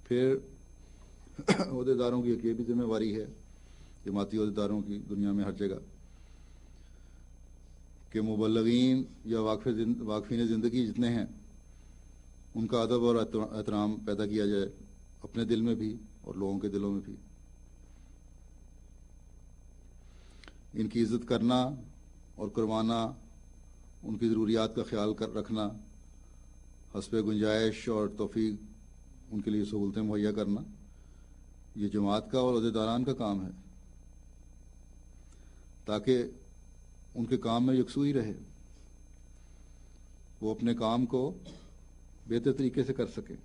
پھر عہدیداروں کی ایک یہ بھی ذمہ داری ہے، جماعتی عہدیداروں کی دنیا میں ہر جگہ، کہ مبلغین یا واقفین زندگی جتنے ہیں ان کا ادب اور احترام پیدا کیا جائے، اپنے دل میں بھی اور لوگوں کے دلوں میں بھی۔ ان کی عزت کرنا اور کروانا، ان کی ضروریات کا خیال رکھنا، حسب گنجائش اور توفیق ان کے لیے سہولتیں مہیا کرنا، یہ جماعت کا اور عہدیداران کا کام ہے، تاکہ ان کے کام میں یکسوئی رہے، وہ اپنے کام کو بہتر طریقے سے کر سکیں،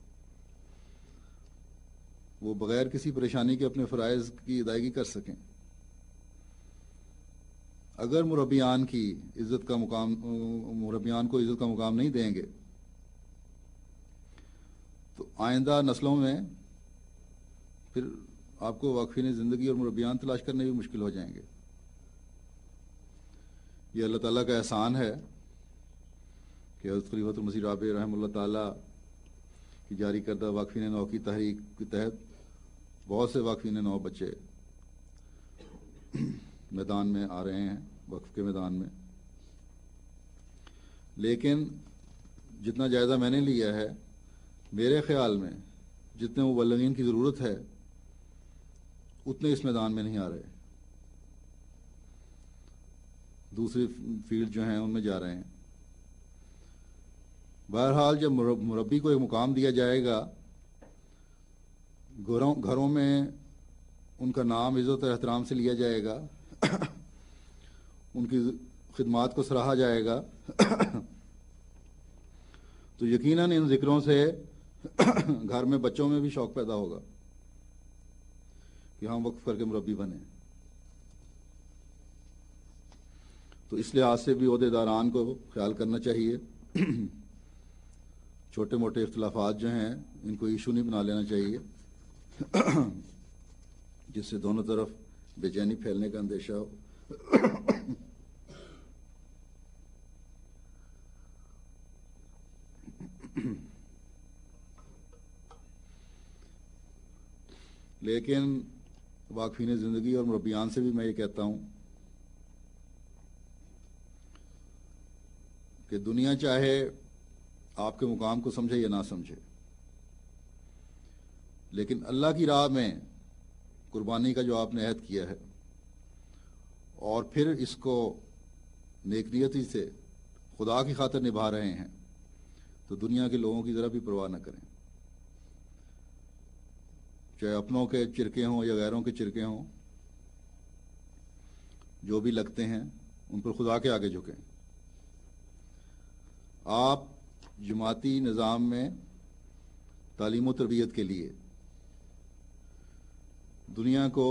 وہ بغیر کسی پریشانی کے اپنے فرائض کی ادائیگی کر سکیں۔ اگر مربیان کو عزت کا مقام نہیں دیں گے تو آئندہ نسلوں میں پھر آپ کو واقفین زندگی اور مربیان تلاش کرنے بھی مشکل ہو جائیں گے۔ یہ اللہ تعالیٰ کا احسان ہے کہ حضرت خلیفۃ المسیح رابع رحمہ اللہ تعالیٰ کی جاری کردہ واقفین نو کی تحریک کے تحت بہت سے واقفین نو بچے میدان میں آ رہے ہیں، وقف کے میدان میں۔ لیکن جتنا جائزہ میں نے لیا ہے، میرے خیال میں جتنے مبلغین کی ضرورت ہے اتنے اس میدان میں نہیں آ رہے، دوسری فیلڈ جو ہیں ان میں جا رہے ہیں۔ بہرحال جب مربی کو ایک مقام دیا جائے گا، گھروں میں ان کا نام عزت اور احترام سے لیا جائے گا، ان کی خدمات کو سراہا جائے گا، تو یقیناً ان ذکروں سے گھر میں بچوں میں بھی شوق پیدا ہوگا کہ ہم وقف کر کے مربی بنیں۔ تو اس لحاظ سے بھی عہدیداران کو خیال کرنا چاہیے، چھوٹے موٹے اختلافات جو ہیں ان کو ایشو نہیں بنا لینا چاہیے جس سے دونوں طرف بے چینی پھیلنے کا اندیشہ ہو۔ لیکن واقفین زندگی اور مربیان سے بھی میں یہ کہتا ہوں کہ دنیا چاہے آپ کے مقام کو سمجھے یا نہ سمجھے، لیکن اللہ کی راہ میں قربانی کا جو آپ نے عہد کیا ہے اور پھر اس کو نیک نیتی سے خدا کی خاطر نبھا رہے ہیں تو دنیا کے لوگوں کی ذرا بھی پرواہ نہ کریں، چاہے اپنوں کے چرکے ہوں یا غیروں کے چرکے ہوں، جو بھی لگتے ہیں ان پر خدا کے آگے جھکیں۔ آپ جماعتی نظام میں تعلیم و تربیت کے لیے، دنیا کو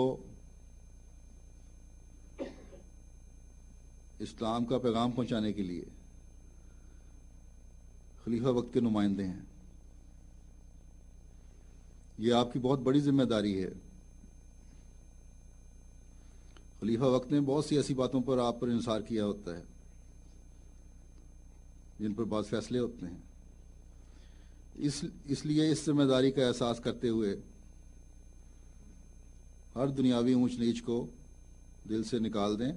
اسلام کا پیغام پہنچانے کے لیے خلیفہ وقت کے نمائندے ہیں۔ یہ آپ کی بہت بڑی ذمہ داری ہے۔ خلیفہ وقت نے بہت سی ایسی باتوں پر آپ پر انحصار کیا ہوتا ہے جن پر بعض فیصلے ہوتے ہیں۔ اس لیے اس ذمہ داری کا احساس کرتے ہوئے ہر دنیاوی اونچ نیچ کو دل سے نکال دیں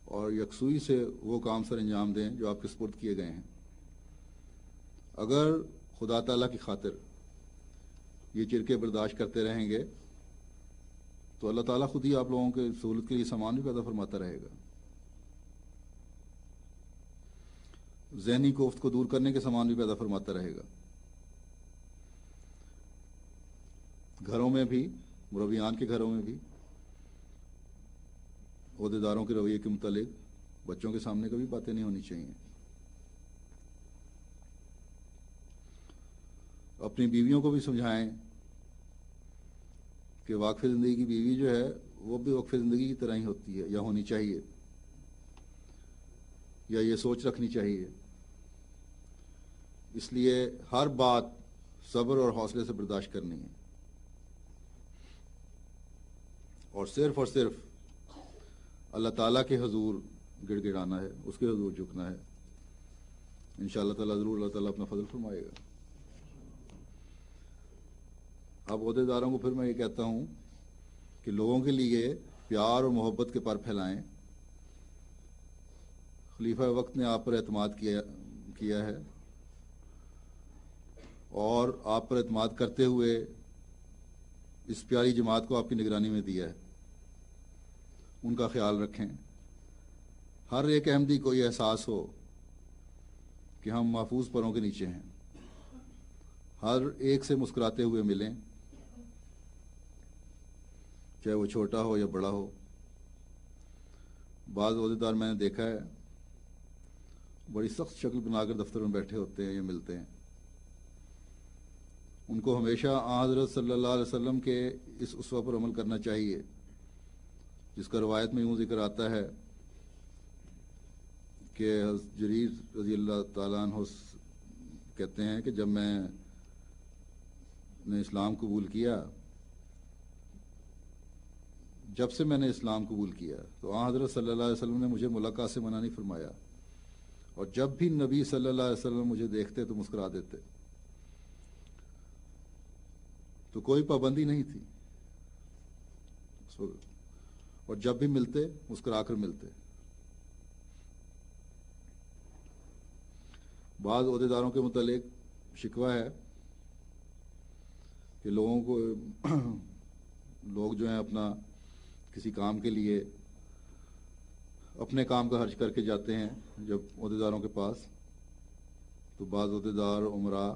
اور یکسوئی سے وہ کام سر انجام دیں جو آپ کے سپرد کیے گئے ہیں۔ اگر خدا تعالیٰ کی خاطر یہ چرکے برداشت کرتے رہیں گے تو اللہ تعالیٰ خود ہی آپ لوگوں کے سہولت کے لیے سامان بھی پیدا فرماتا رہے گا، ذہنی کوفت کو دور کرنے کے سامان بھی پیدا فرماتا رہے گا۔ گھروں میں بھی، مربیان کے گھروں میں بھی عہدیداروں کے رویے کے متعلق بچوں کے سامنے کبھی باتیں نہیں ہونی چاہیے۔ اپنی بیویوں کو بھی سمجھائیں کہ واقف زندگی کی بیوی جو ہے وہ بھی وقف زندگی کی طرح ہی ہوتی ہے یا ہونی چاہیے، یا یہ سوچ رکھنی چاہیے۔ اس لیے ہر بات صبر اور حوصلے سے برداشت کرنی ہے اور صرف اللہ تعالیٰ کے حضور گڑ گڑانا ہے، اس کے حضور جھکنا ہے۔ انشاءاللہ تعالیٰ ضرور اللہ تعالیٰ اپنا فضل فرمائے گا۔ اب عہدیداروں کو پھر میں یہ کہتا ہوں کہ لوگوں کے لیے پیار اور محبت کے پر پھیلائیں۔ خلیفہ وقت نے آپ پر اعتماد کیا ہے اور آپ پر اعتماد کرتے ہوئے اس پیاری جماعت کو آپ کی نگرانی میں دیا ہے۔ ان کا خیال رکھیں۔ ہر ایک احمدی کو یہ احساس ہو کہ ہم محفوظ پروں کے نیچے ہیں۔ ہر ایک سے مسکراتے ہوئے ملیں، چاہے وہ چھوٹا ہو یا بڑا ہو۔ بعض عہدیدار میں نے دیکھا ہے بڑی سخت شکل بنا کر دفتر میں بیٹھے ہوتے ہیں یا ملتے ہیں۔ ان کو ہمیشہ حضرت صلی اللہ علیہ وسلم کے اس اسوہ پر عمل کرنا چاہیے جس کا روایت میں یوں ذکر آتا ہے کہ جریر رضی اللہ تعالیٰ عنہ کہتے ہیں کہ جب میں نے اسلام قبول کیا، جب سے میں نے اسلام قبول کیا تو حضرت صلی اللہ علیہ وسلم نے مجھے ملاقات سے منع نہیں فرمایا، اور جب بھی نبی صلی اللہ علیہ وسلم مجھے دیکھتے تو مسکرا دیتے، تو کوئی پابندی نہیں تھی، اور جب بھی ملتے مسکرا کر ملتے۔ بعض عہدیداروں کے متعلق شکوہ ہے کہ لوگ جو ہیں اپنا کسی کام کے لیے اپنے کام کا خرچ کر کے جاتے ہیں جب عہدیداروں کے پاس، تو بعض عہدیدار عمرا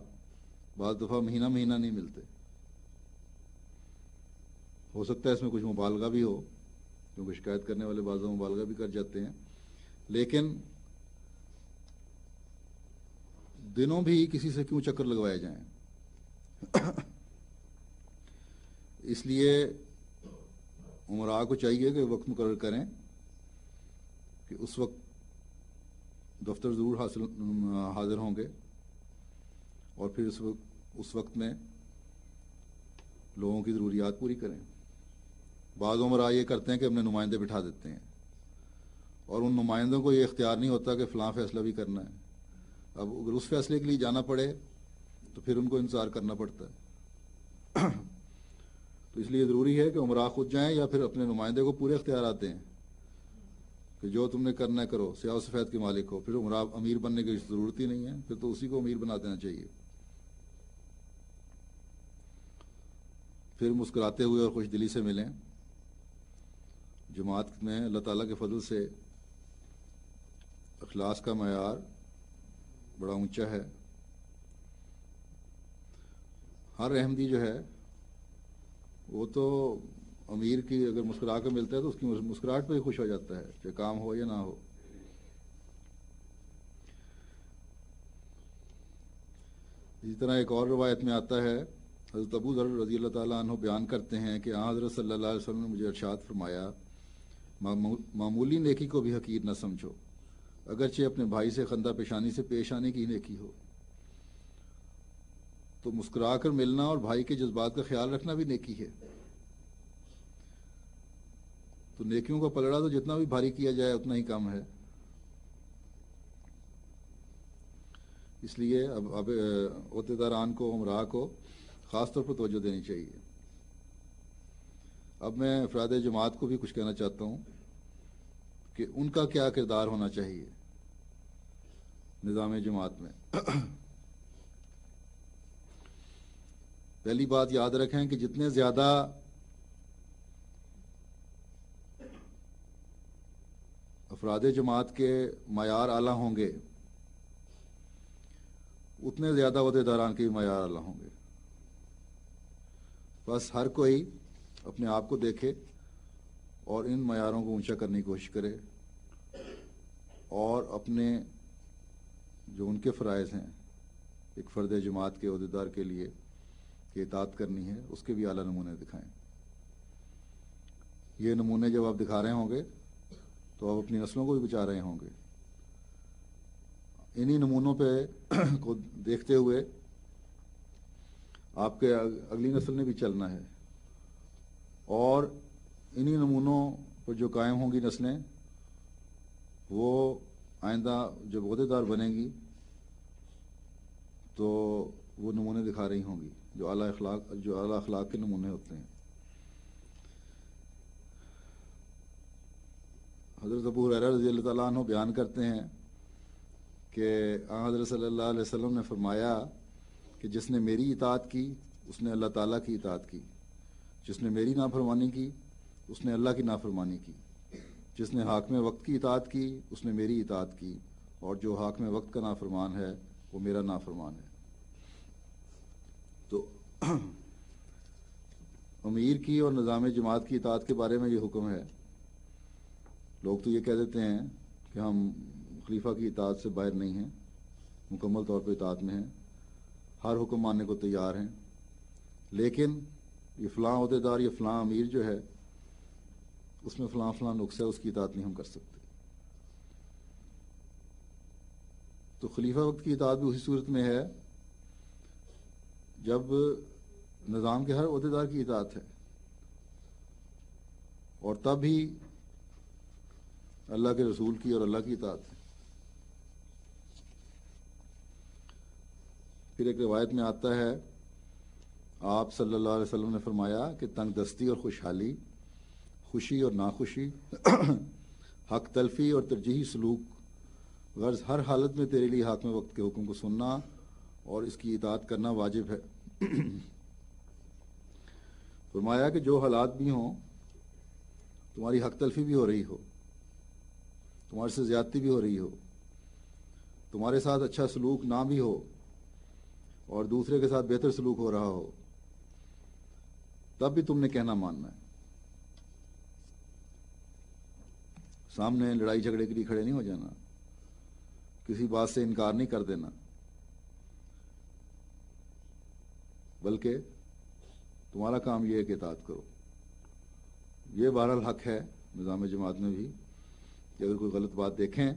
بعض دفعہ مہینہ نہیں ملتے۔ ہو سکتا ہے اس میں کچھ مبالغہ بھی ہو، کیونکہ شکایت کرنے والے بعض مبالغہ بھی کر جاتے ہیں، لیکن دنوں بھی کسی سے کیوں چکر لگوائے جائیں۔ اس لیے عمراء کو چاہیے کہ وقت مقرر کریں کہ اس وقت دفتر ضرور حاضر ہوں گے، اور پھر اس وقت میں لوگوں کی ضروریات پوری کریں۔ بعض عمراء یہ کرتے ہیں کہ اپنے نمائندے بٹھا دیتے ہیں، اور ان نمائندوں کو یہ اختیار نہیں ہوتا کہ فلاں فیصلہ بھی کرنا ہے۔ اب اگر اس فیصلے کے لیے جانا پڑے تو پھر ان کو انتظار کرنا پڑتا ہے۔ تو اس لیے ضروری ہے کہ عمراء خود جائیں یا پھر اپنے نمائندے کو پورے اختیارات دیں کہ جو تم نے کرنا ہے کرو، سیاہ و سفید کے مالک ہو۔ پھر عمراء امیر بننے کی ضرورت ہی نہیں ہے، پھر تو اسی کو امیر بنا دینا چاہیے۔ پھر مسکراتے ہوئے اور خوش دلی سے ملیں۔ جماعت میں اللہ تعالیٰ کے فضل سے اخلاص کا معیار بڑا اونچا ہے. ہر احمدی جو ہے وہ تو امیر کی اگر مسکرا کر ملتا ہے تو اس کی مسکراہٹ پہ ہی خوش ہو جاتا ہے، چاہے کام ہو یا نہ ہو. اسی طرح ایک اور روایت میں آتا ہے، حضرت ابو ذر رضی اللہ تعالیٰ عنہ بیان کرتے ہیں کہ حضرت صلی اللہ علیہ وسلم نے مجھے ارشاد فرمایا، معمولی نیکی کو بھی حقیر نہ سمجھو، اگرچہ اپنے بھائی سے خندہ پیشانی سے پیش آنے کی نیکی ہو. تو مسکرا کر ملنا اور بھائی کے جذبات کا خیال رکھنا بھی نیکی ہے. تو نیکیوں کا پلڑا تو جتنا بھی بھاری کیا جائے اتنا ہی کم ہے. اس لیے اب عہدیداران کو، امراء کو خاص طور پر توجہ دینی چاہیے. اب میں افراد جماعت کو بھی کچھ کہنا چاہتا ہوں کہ ان کا کیا کردار ہونا چاہیے نظام جماعت میں. پہلی بات یاد رکھیں کہ جتنے زیادہ افراد جماعت کے معیار اعلیٰ ہوں گے اتنے زیادہ عہدیداران کے بھی معیار اعلیٰ ہوں گے. بس ہر کوئی اپنے آپ کو دیکھے اور ان معیاروں کو اونچا کرنے کی کوشش کرے اور اپنے جو ان کے فرائض ہیں ایک فرد جماعت کے عہدیدار کے لیے کہ اطاعت کرنی ہے، اس کے بھی اعلیٰ نمونے دکھائیں. یہ نمونے جب آپ دکھا رہے ہوں گے تو آپ اپنی نسلوں کو بھی بچا رہے ہوں گے. انہی نمونوں پہ کو دیکھتے ہوئے آپ کے اگلی نسل نے بھی چلنا ہے، اور انہی نمونوں پر جو قائم ہوں گی نسلیں وہ آئندہ جب عہدیدار بنیں گی تو وہ نمونے دکھا رہی ہوں گی جو اعلیٰ اخلاق کے نمونے ہوتے ہیں. حضرت ابو ہریرہ رضی اللہ تعالیٰ عنہ بیان کرتے ہیں کہ حضرت صلی اللہ علیہ وسلم نے فرمایا کہ جس نے میری اطاعت کی اس نے اللہ تعالیٰ کی اطاعت کی، جس نے میری نافرمانی کی اس نے اللہ کی نافرمانی کی، جس نے حاکم وقت کی اطاعت کی اس نے میری اطاعت کی، اور جو حاکم وقت کا نافرمان ہے وہ میرا نافرمان ہے. تو امیر کی اور نظام جماعت کی اطاعت کے بارے میں یہ حکم ہے. لوگ تو یہ کہہ دیتے ہیں کہ ہم خلیفہ کی اطاعت سے باہر نہیں ہیں، مکمل طور پہ اطاعت میں ہیں، ہر حکم ماننے کو تیار ہیں، لیکن یہ فلاں عہدیدار یا فلاں امیر جو ہے اس میں فلاں فلاں نقص ہے، اس کی اطاعت نہیں ہم کر سکتے. تو خلیفہ وقت کی اطاعت بھی اسی صورت میں ہے جب نظام کے ہر عہدیدار کی اطاعت ہے، اور تب ہی اللہ کے رسول کی اور اللہ کی اطاعت ہے. پھر ایک روایت میں آتا ہے آپ صلی اللہ علیہ وسلم نے فرمایا کہ تنگ دستی اور خوشحالی، خوشی اور ناخوشی، حق تلفی اور ترجیحی سلوک، غرض ہر حالت میں تیرے لیے حاکم وقت کے حکم کو سننا اور اس کی اطاعت کرنا واجب ہے. فرمایا کہ جو حالات بھی ہوں، تمہاری حق تلفی بھی ہو رہی ہو، تمہارے سے زیادتی بھی ہو رہی ہو، تمہارے ساتھ اچھا سلوک نہ بھی ہو اور دوسرے کے ساتھ بہتر سلوک ہو رہا ہو، تب بھی تم نے کہنا ماننا ہے. سامنے لڑائی جھگڑے کے لیے کھڑے نہیں ہو جانا، کسی بات سے انکار نہیں کر دینا، بلکہ تمہارا کام یہ ہے کہ اطاعت کرو. یہ بہرحال حق ہے نظام جماعت میں بھی کہ اگر کوئی غلط بات دیکھیں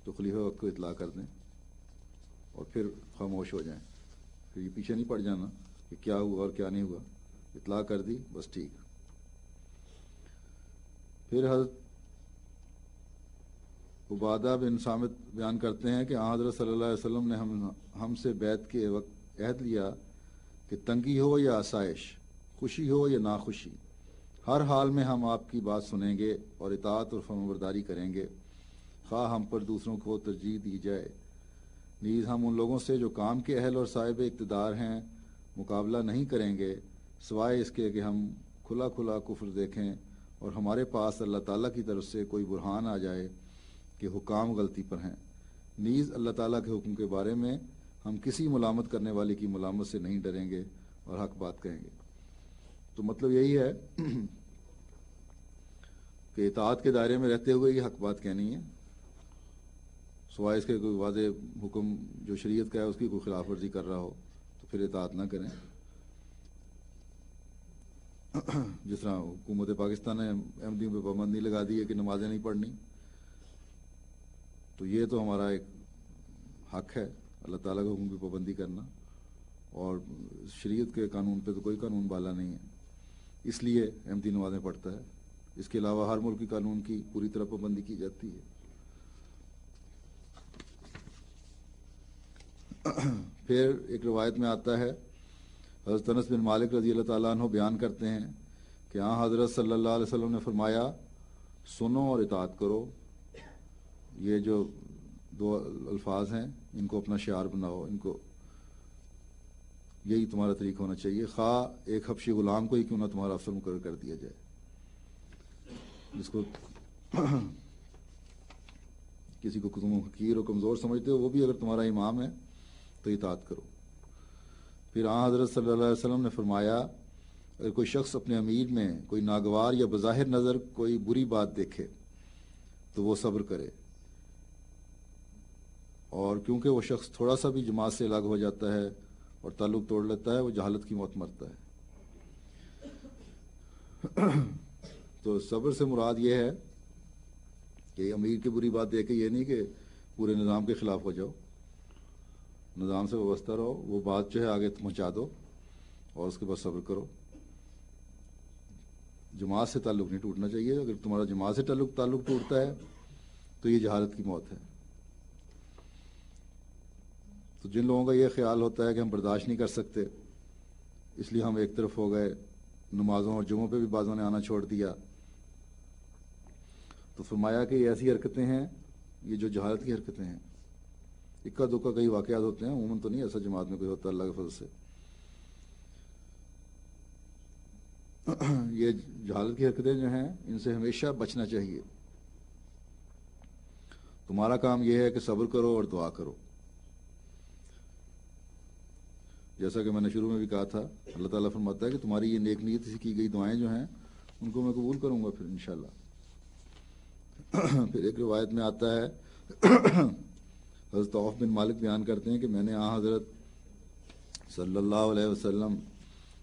تو خلیفہ وقت کو اطلاع کر دیں اور پھر خاموش ہو جائیں. پھر یہ پیچھے نہیں پڑ جانا کہ کیا ہوا اور کیا نہیں ہوا، اطلاع کر دی بس ٹھیک. پھر حضرت عبادہ بن صامت بیان کرتے ہیں کہ حضرت صلی اللہ علیہ وسلم نے ہم سے بیعت کے وقت عہد لیا کہ تنگی ہو یا آسائش، خوشی ہو یا ناخوشی، ہر حال میں ہم آپ کی بات سنیں گے اور اطاعت اور فرمانبرداری کریں گے، خواہ ہم پر دوسروں کو ترجیح دی جائے. نیز ہم ان لوگوں سے جو کام کے اہل اور صاحب اقتدار ہیں مقابلہ نہیں کریں گے، سوائے اس کے کہ ہم کھلا کھلا کفر دیکھیں اور ہمارے پاس اللہ تعالیٰ کی طرف سے کوئی برہان آ جائے کہ حکام غلطی پر ہیں. نیز اللہ تعالیٰ کے حکم کے بارے میں ہم کسی ملامت کرنے والے کی ملامت سے نہیں ڈریں گے اور حق بات کہیں گے۔ تو مطلب یہی ہے کہ اطاعت کے دائرے میں رہتے ہوئے یہ حق بات کہنی ہے، سوائے اس کے کوئی واضح حکم جو شریعت کا ہے اس کی کوئی خلاف ورزی کر رہا ہو تو پھر اطاعت نہ کریں۔ جس طرح حکومت پاکستان نے احمدیوں پہ پابندی لگا دی ہے کہ نمازیں نہیں پڑھنی، تو یہ تو ہمارا ایک حق ہے اللہ تعالیٰ کے حکم کی پابندی کرنا، اور شریعت کے قانون پہ تو کوئی قانون بالا نہیں ہے، اس لیے احمدی نمازیں پڑھتا ہے۔ اس کے علاوہ ہر ملکی قانون کی پوری طرح پابندی کی جاتی ہے۔ پھر ایک روایت میں آتا ہے، حضرت انس بن مالک رضی اللہ تعالیٰ عنہ بیان کرتے ہیں کہ حضرت صلی اللہ علیہ وسلم نے فرمایا، سنو اور اطاعت کرو۔ یہ جو دو الفاظ ہیں ان کو اپنا شعار بناؤ، ان کو یہی تمہارا طریقہ ہونا چاہیے، خواہ ایک حبشی غلام کو ہی کیوں نہ تمہارا افسر مقرر کر دیا جائے، جس کو کسی کو تم حقیر و کمزور سمجھتے ہو وہ بھی اگر تمہارا امام ہے تو اطاعت کرو۔ پھر حضرت صلی اللہ علیہ وسلم نے فرمایا، اگر کوئی شخص اپنے امیر میں کوئی ناگوار یا بظاہر نظر کوئی بری بات دیکھے تو وہ صبر کرے، اور کیونکہ وہ شخص تھوڑا سا بھی جماعت سے الگ ہو جاتا ہے اور تعلق توڑ لیتا ہے وہ جہالت کی موت مرتا ہے۔ تو صبر سے مراد یہ ہے کہ امیر کی بری بات دیکھ کے یہ نہیں کہ پورے نظام کے خلاف ہو جاؤ، نظام سے وابستہ رہو، وہ بات جو ہے آگے پہنچا دو اور اس کے بعد صبر کرو۔ جماعت سے تعلق نہیں ٹوٹنا چاہیے، اگر تمہارا جماعت سے تعلق ٹوٹتا ہے تو یہ جہالت کی موت ہے۔ تو جن لوگوں کا یہ خیال ہوتا ہے کہ ہم برداشت نہیں کر سکتے اس لیے ہم ایک طرف ہو گئے، نمازوں اور جمعوں پہ بھی بعضوں نے آنا چھوڑ دیا، تو فرمایا کہ یہ ایسی حرکتیں ہیں، یہ جو جہالت کی حرکتیں ہیں، اکا دکا کئی واقعات ہوتے ہیں، عموماً تو نہیں ایسا جماعت میں کوئی ہوتا اللہ کے فضل سے۔ یہ جہالت کی حرکتیں جو ہیں ان سے ہمیشہ بچنا چاہیے۔ تمہارا کام یہ ہے کہ صبر کرو اور دعا کرو، جیسا کہ میں نے شروع میں بھی کہا تھا، اللہ تعالیٰ فرماتا ہے کہ تمہاری یہ نیک نیت سے کی گئی دعائیں جو ہیں ان کو میں قبول کروں گا پھر انشاءاللہ۔ پھر ایک روایت میں آتا ہے، حضرت عوف بن مالک بیان کرتے ہیں کہ میں نے حضرت صلی اللہ علیہ وسلم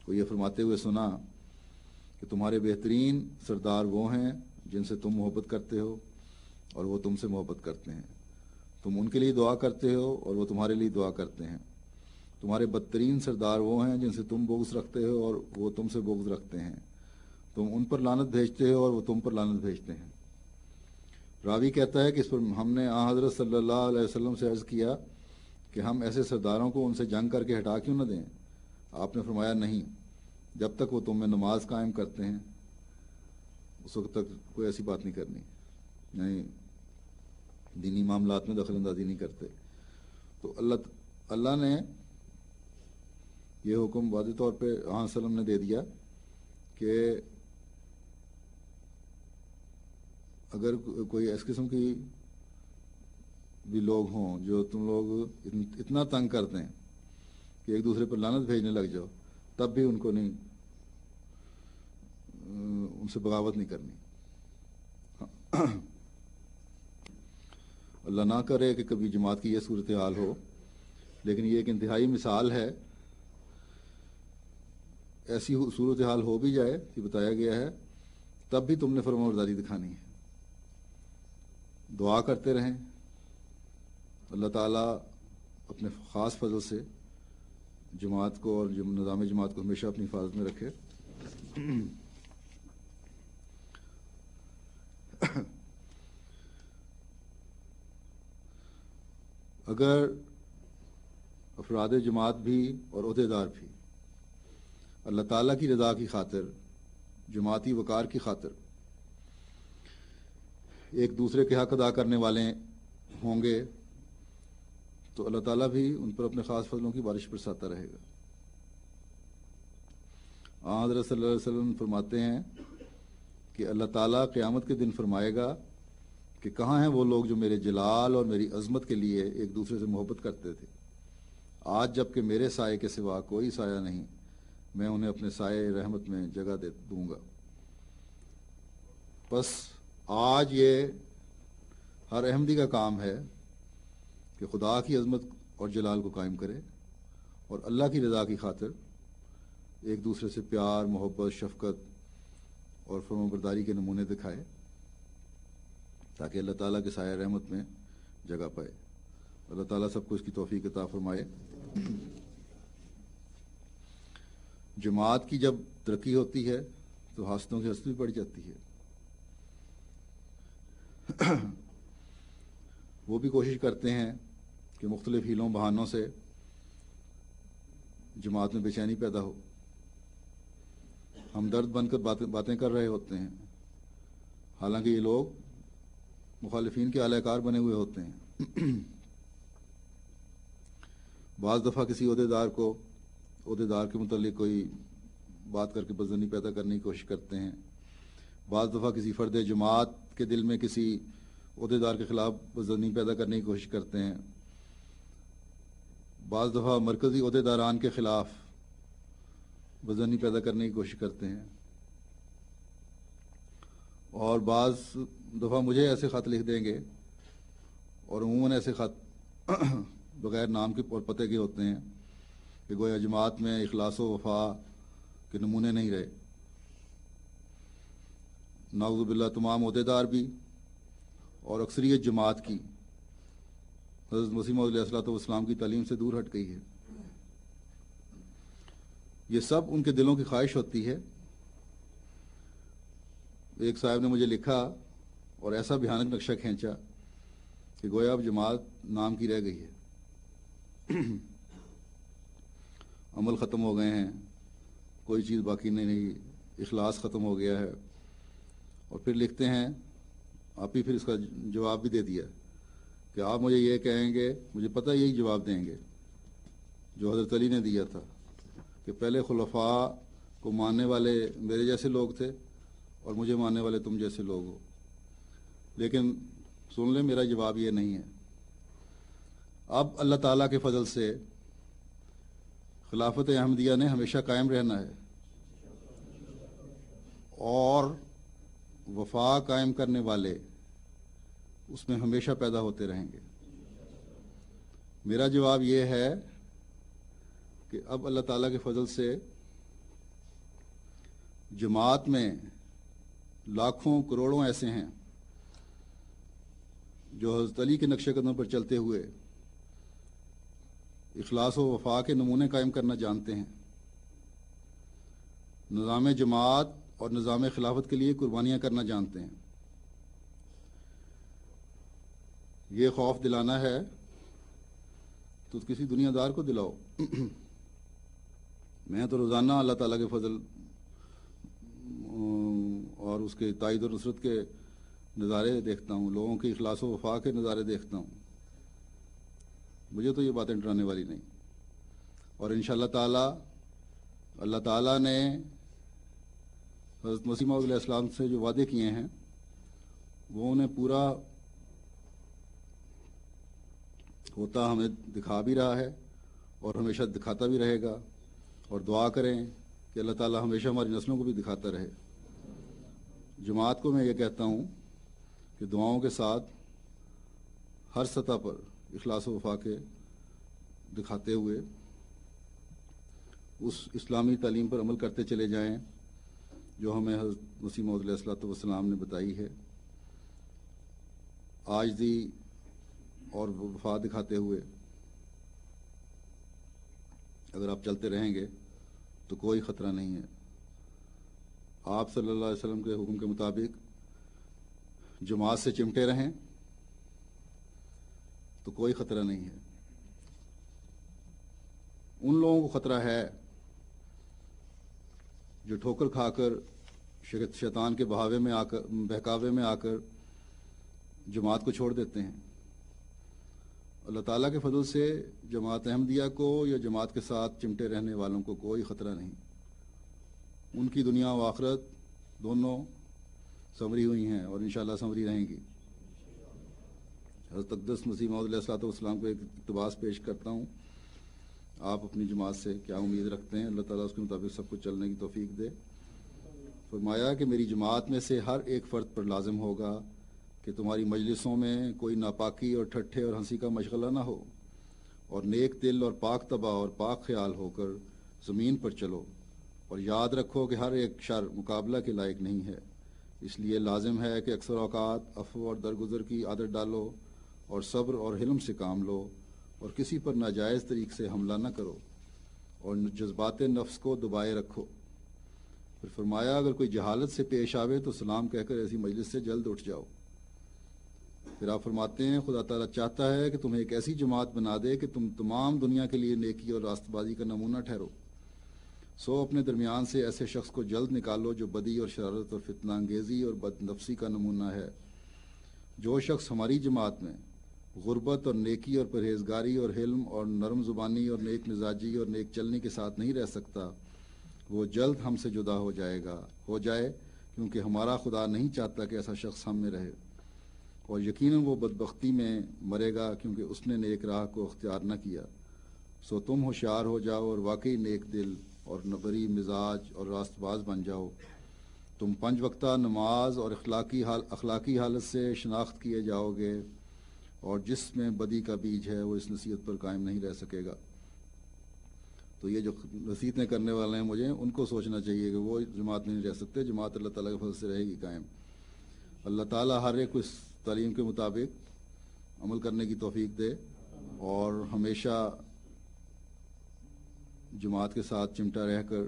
کو یہ فرماتے ہوئے سنا کہ تمہارے بہترین سردار وہ ہیں جن سے تم محبت کرتے ہو اور وہ تم سے محبت کرتے ہیں، تم ان کے لیے دعا کرتے ہو اور وہ تمہارے لیے دعا کرتے ہیں، تمہارے بدترین سردار وہ ہیں جن سے تم بغض رکھتے ہو اور وہ تم سے بغض رکھتے ہیں، تم ان پر لعنت بھیجتے ہو اور وہ تم پر لعنت بھیجتے ہیں۔ راوی کہتا ہے کہ اس پر ہم نے حضرت صلی اللہ علیہ وسلم سے عرض کیا کہ ہم ایسے سرداروں کو ان سے جنگ کر کے ہٹا کیوں نہ دیں؟ آپ نے فرمایا، نہیں، جب تک وہ تم میں نماز قائم کرتے ہیں اس وقت تک کوئی ایسی بات نہیں کرنی، یعنی دینی معاملات میں دخل اندازی نہیں کرتے۔ تو اللہ نے یہ حکم واضح طور پہ وسلم نے دے دیا کہ اگر کوئی اس قسم کی بھی لوگ ہوں جو تم لوگ اتنا تنگ کرتے ہیں کہ ایک دوسرے پر لعنت بھیجنے لگ جاؤ، تب بھی ان کو نہیں، ان سے بغاوت نہیں کرنی۔ اللہ نہ کرے کہ کبھی جماعت کی یہ صورتحال ہو، لیکن یہ ایک انتہائی مثال ہے۔ ایسی صورتحال ہو بھی جائے کہ بتایا گیا ہے تب بھی تم نے فرمانبرداری دکھانی ہے، دعا کرتے رہیں، اللہ تعالیٰ اپنے خاص فضل سے جماعت کو اور نظام جماعت کو ہمیشہ اپنی حفاظت میں رکھے۔ اگر افراد جماعت بھی اور عہدیدار بھی اللہ تعالیٰ کی رضا کی خاطر، جماعتی وقار کی خاطر ایک دوسرے کے حق ادا کرنے والے ہوں گے تو اللہ تعالیٰ بھی ان پر اپنے خاص فضلوں کی بارش برساتا رہے گا۔ حضرت صلی اللہ علیہ وسلم فرماتے ہیں کہ اللہ تعالیٰ قیامت کے دن فرمائے گا کہ کہاں ہیں وہ لوگ جو میرے جلال اور میری عظمت کے لیے ایک دوسرے سے محبت کرتے تھے؟ آج جب کہ میرے سائے کے سوا کوئی سایہ نہیں، میں انہیں اپنے سائے رحمت میں جگہ دوں گا۔ بس آج یہ ہر احمدی کا کام ہے کہ خدا کی عظمت اور جلال کو قائم کرے اور اللہ کی رضا کی خاطر ایک دوسرے سے پیار، محبت، شفقت اور فرمانبرداری کے نمونے دکھائے، تاکہ اللہ تعالیٰ کے سایہ رحمت میں جگہ پائے۔ اللہ تعالیٰ سب کو اس کی توفیق عطا فرمائے۔ جماعت کی جب ترقی ہوتی ہے تو حاسدوں کی حسد بھی بڑھ جاتی ہے۔ وہ بھی کوشش کرتے ہیں کہ مختلف ہیلوں بہانوں سے جماعت میں بے چینی پیدا ہو۔ ہمدرد بن کر باتیں کر رہے ہوتے ہیں، حالانکہ یہ لوگ مخالفین کے اعلی کار بنے ہوئے ہوتے ہیں۔ بعض دفعہ کسی عہدیدار کے متعلق کوئی بات کر کے بدظنی پیدا کرنے کی کوشش کرتے ہیں، بعض دفعہ کسی فرد جماعت کے دل میں کسی عہدیدار کے خلاف بدظنی پیدا کرنے کی کوشش کرتے ہیں، بعض دفعہ مرکزی عہدیداران کے خلاف بدظنی پیدا کرنے کی کوشش کرتے ہیں، اور بعض دفعہ مجھے ایسے خط لکھ دیں گے، اور عموماً ایسے خط بغیر نام کے اور پتے کے ہوتے ہیں کہ گویا جماعت میں اخلاص و وفا کے نمونے نہیں رہے۔ نعوذ باللہ تمام عہدیدار بھی اور اکثریت جماعت کی حضرت مسیح موعود علیہ الصلوۃ والسلام کی تعلیم سے دور ہٹ گئی ہے۔ یہ سب ان کے دلوں کی خواہش ہوتی ہے۔ ایک صاحب نے مجھے لکھا اور ایسا بھیانک نقشہ کھینچا کہ گویا اب جماعت نام کی رہ گئی ہے، عمل ختم ہو گئے ہیں، کوئی چیز باقی نہیں، اخلاص ختم ہو گیا ہے۔ اور پھر لکھتے ہیں، آپ ہی پھر اس کا جواب بھی دے دیا کہ آپ مجھے یہ کہیں گے، مجھے پتہ یہی جواب دیں گے جو حضرت علی نے دیا تھا کہ پہلے خلفاء کو ماننے والے میرے جیسے لوگ تھے اور مجھے ماننے والے تم جیسے لوگ ہو۔ لیکن سن لیں، میرا جواب یہ نہیں ہے۔ اب اللہ تعالیٰ کے فضل سے خلافت احمدیہ نے ہمیشہ قائم رہنا ہے، اور وفا قائم کرنے والے اس میں ہمیشہ پیدا ہوتے رہیں گے۔ میرا جواب یہ ہے کہ اب اللہ تعالیٰ کے فضل سے جماعت میں لاکھوں کروڑوں ایسے ہیں جو حضرت علی کے نقش قدم پر چلتے ہوئے اخلاص و وفا کے نمونے قائم کرنا جانتے ہیں، نظام جماعت اور نظام خلافت کے لیے قربانیاں کرنا جانتے ہیں۔ یہ خوف دلانا ہے تو کسی دنیا دار کو دلاؤ۔ میں تو روزانہ اللہ تعالیٰ کے فضل اور اس کے تائید و نصرت کے نظارے دیکھتا ہوں، لوگوں کے اخلاص و وفا کے نظارے دیکھتا ہوں۔ مجھے تو یہ باتیں ڈرانے والی نہیں، اور انشاءاللہ تعالیٰ اللہ تعالیٰ نے حضرت مسیح موعود علیہ السلام سے جو وعدے کیے ہیں وہ انہیں پورا ہوتا ہمیں دکھا بھی رہا ہے اور ہمیشہ دکھاتا بھی رہے گا، اور دعا کریں کہ اللہ تعالیٰ ہمیشہ ہماری نسلوں کو بھی دکھاتا رہے۔ جماعت کو میں یہ کہتا ہوں کہ دعاؤں کے ساتھ ہر سطح پر اخلاص و وفا کے دکھاتے ہوئے اس اسلامی تعلیم پر عمل کرتے چلے جائیں جو ہمیں حضرت مسیح موعود علیہ الصلوۃ والسلام نے بتائی ہے۔ عاجزی اور وفا دکھاتے ہوئے اگر آپ چلتے رہیں گے تو کوئی خطرہ نہیں ہے۔ آپ صلی اللہ علیہ وسلم کے حکم کے مطابق جماعت سے چمٹے رہیں تو کوئی خطرہ نہیں ہے۔ ان لوگوں کو خطرہ ہے جو ٹھوکر کھا کر شیطان کے بہکاوے میں آ کر جماعت کو چھوڑ دیتے ہیں۔ اللہ تعالیٰ کے فضل سے جماعت احمدیہ کو یا جماعت کے ساتھ چمٹے رہنے والوں کو کوئی خطرہ نہیں۔ ان کی دنیا و آخرت دونوں سنوری ہوئی ہیں اور انشاءاللہ سنوری رہیں گی۔ حضرت اقدس مسیح موعود علیہ الصلوۃ والسلام کو ایک اقتباس پیش کرتا ہوں. آپ اپنی جماعت سے کیا امید رکھتے ہیں؟ اللہ تعالیٰ اس کے مطابق سب کو چلنے کی توفیق دے. فرمایا کہ میری جماعت میں سے ہر ایک فرد پر لازم ہوگا کہ تمہاری مجلسوں میں کوئی ناپاکی اور ٹھٹھے اور ہنسی کا مشغلہ نہ ہو، اور نیک دل اور پاک طبع اور پاک خیال ہو کر زمین پر چلو، اور یاد رکھو کہ ہر ایک شر مقابلہ کے لائق نہیں ہے. اس لیے لازم ہے کہ اکثر اوقات عفو اور درگزر کی عادت ڈالو، اور صبر اور حلم سے کام لو، اور کسی پر ناجائز طریق سے حملہ نہ کرو، اور جذبات نفس کو دبائے رکھو. پھر فرمایا اگر کوئی جہالت سے پیش آوے تو سلام کہہ کر ایسی مجلس سے جلد اٹھ جاؤ. پھر آپ فرماتے ہیں خدا تعالیٰ چاہتا ہے کہ تمہیں ایک ایسی جماعت بنا دے کہ تم تمام دنیا کے لیے نیکی اور راست بازی کا نمونہ ٹھہرو. سو اپنے درمیان سے ایسے شخص کو جلد نکالو جو بدی اور شرارت اور فتنہ انگیزی اور بد نفسی کا نمونہ ہے. جو شخص ہماری جماعت میں غربت اور نیکی اور پرہیزگاری اور حلم اور نرم زبانی اور نیک مزاجی اور نیک چلنی کے ساتھ نہیں رہ سکتا، وہ جلد ہم سے جدا ہو جائے، کیونکہ ہمارا خدا نہیں چاہتا کہ ایسا شخص ہم میں رہے، اور یقیناً وہ بدبختی میں مرے گا کیونکہ اس نے نیک راہ کو اختیار نہ کیا. سو تم ہوشیار ہو جاؤ اور واقعی نیک دل اور نبری مزاج اور راست باز بن جاؤ. تم 5 وقتہ نماز اور اخلاقی حالت سے شناخت کیے جاؤ گے، اور جس میں بدی کا بیج ہے وہ اس نصیحت پر قائم نہیں رہ سکے گا. تو یہ جو نصیحتیں کرنے والے ہیں مجھے ان کو سوچنا چاہیے کہ وہ جماعت میں نہیں رہ سکتے، جماعت اللہ تعالیٰ کے فضل سے رہے گی قائم. اللہ تعالیٰ ہر ایک کو اس تعلیم کے مطابق عمل کرنے کی توفیق دے، اور ہمیشہ جماعت کے ساتھ چمٹا رہ کر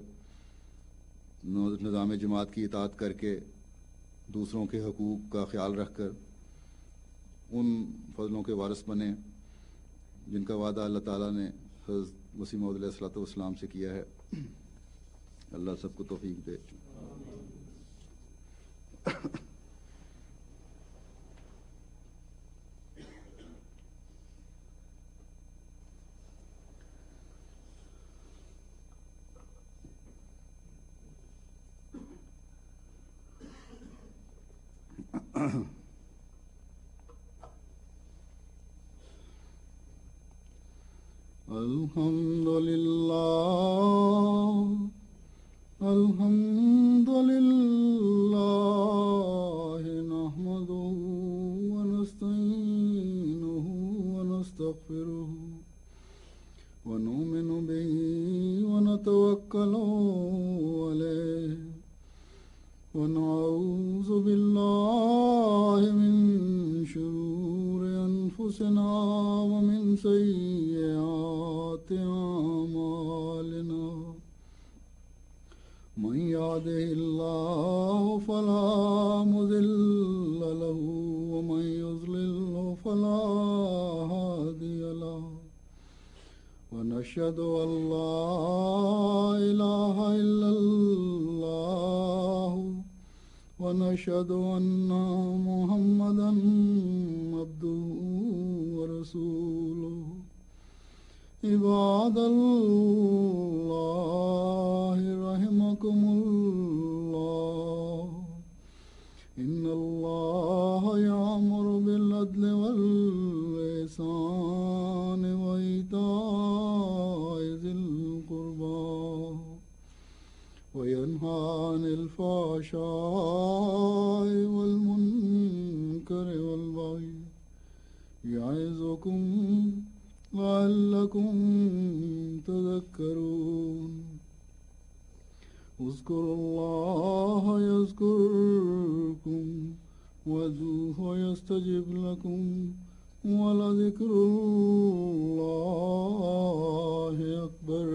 نظام جماعت کی اطاعت کر کے دوسروں کے حقوق کا خیال رکھ کر ان فضلوں کے وارث بنے جن کا وعدہ اللہ تعالیٰ نے حضرت مسیح موعود علیہ الصلوۃ والسلام سے کیا ہے. اللہ سب کو توفیق دے. الحمد لله نحمده ونستعينه ونستغفره ونؤمن به ونتوكل عليه ونعوذ بالله من شرور أنفسنا ومن سيئات أعمالنا. من يهده الله فلا مضل له ومن يضلل فلا هادي له. ونشهد أن لا إله إلا الله ونشهد أن محمدا عبده ورسوله. عباد الله رحمكم الله، إن الله يأمر بالعدل والإحسان وإيتاء ذي القربى وينهى عن الفحشاء والمنكر والبغي يعظكم لعلكم تذكرون. اذكروا الله يذكركم وادعوه يستجب لكم ولذكر الله أكبر.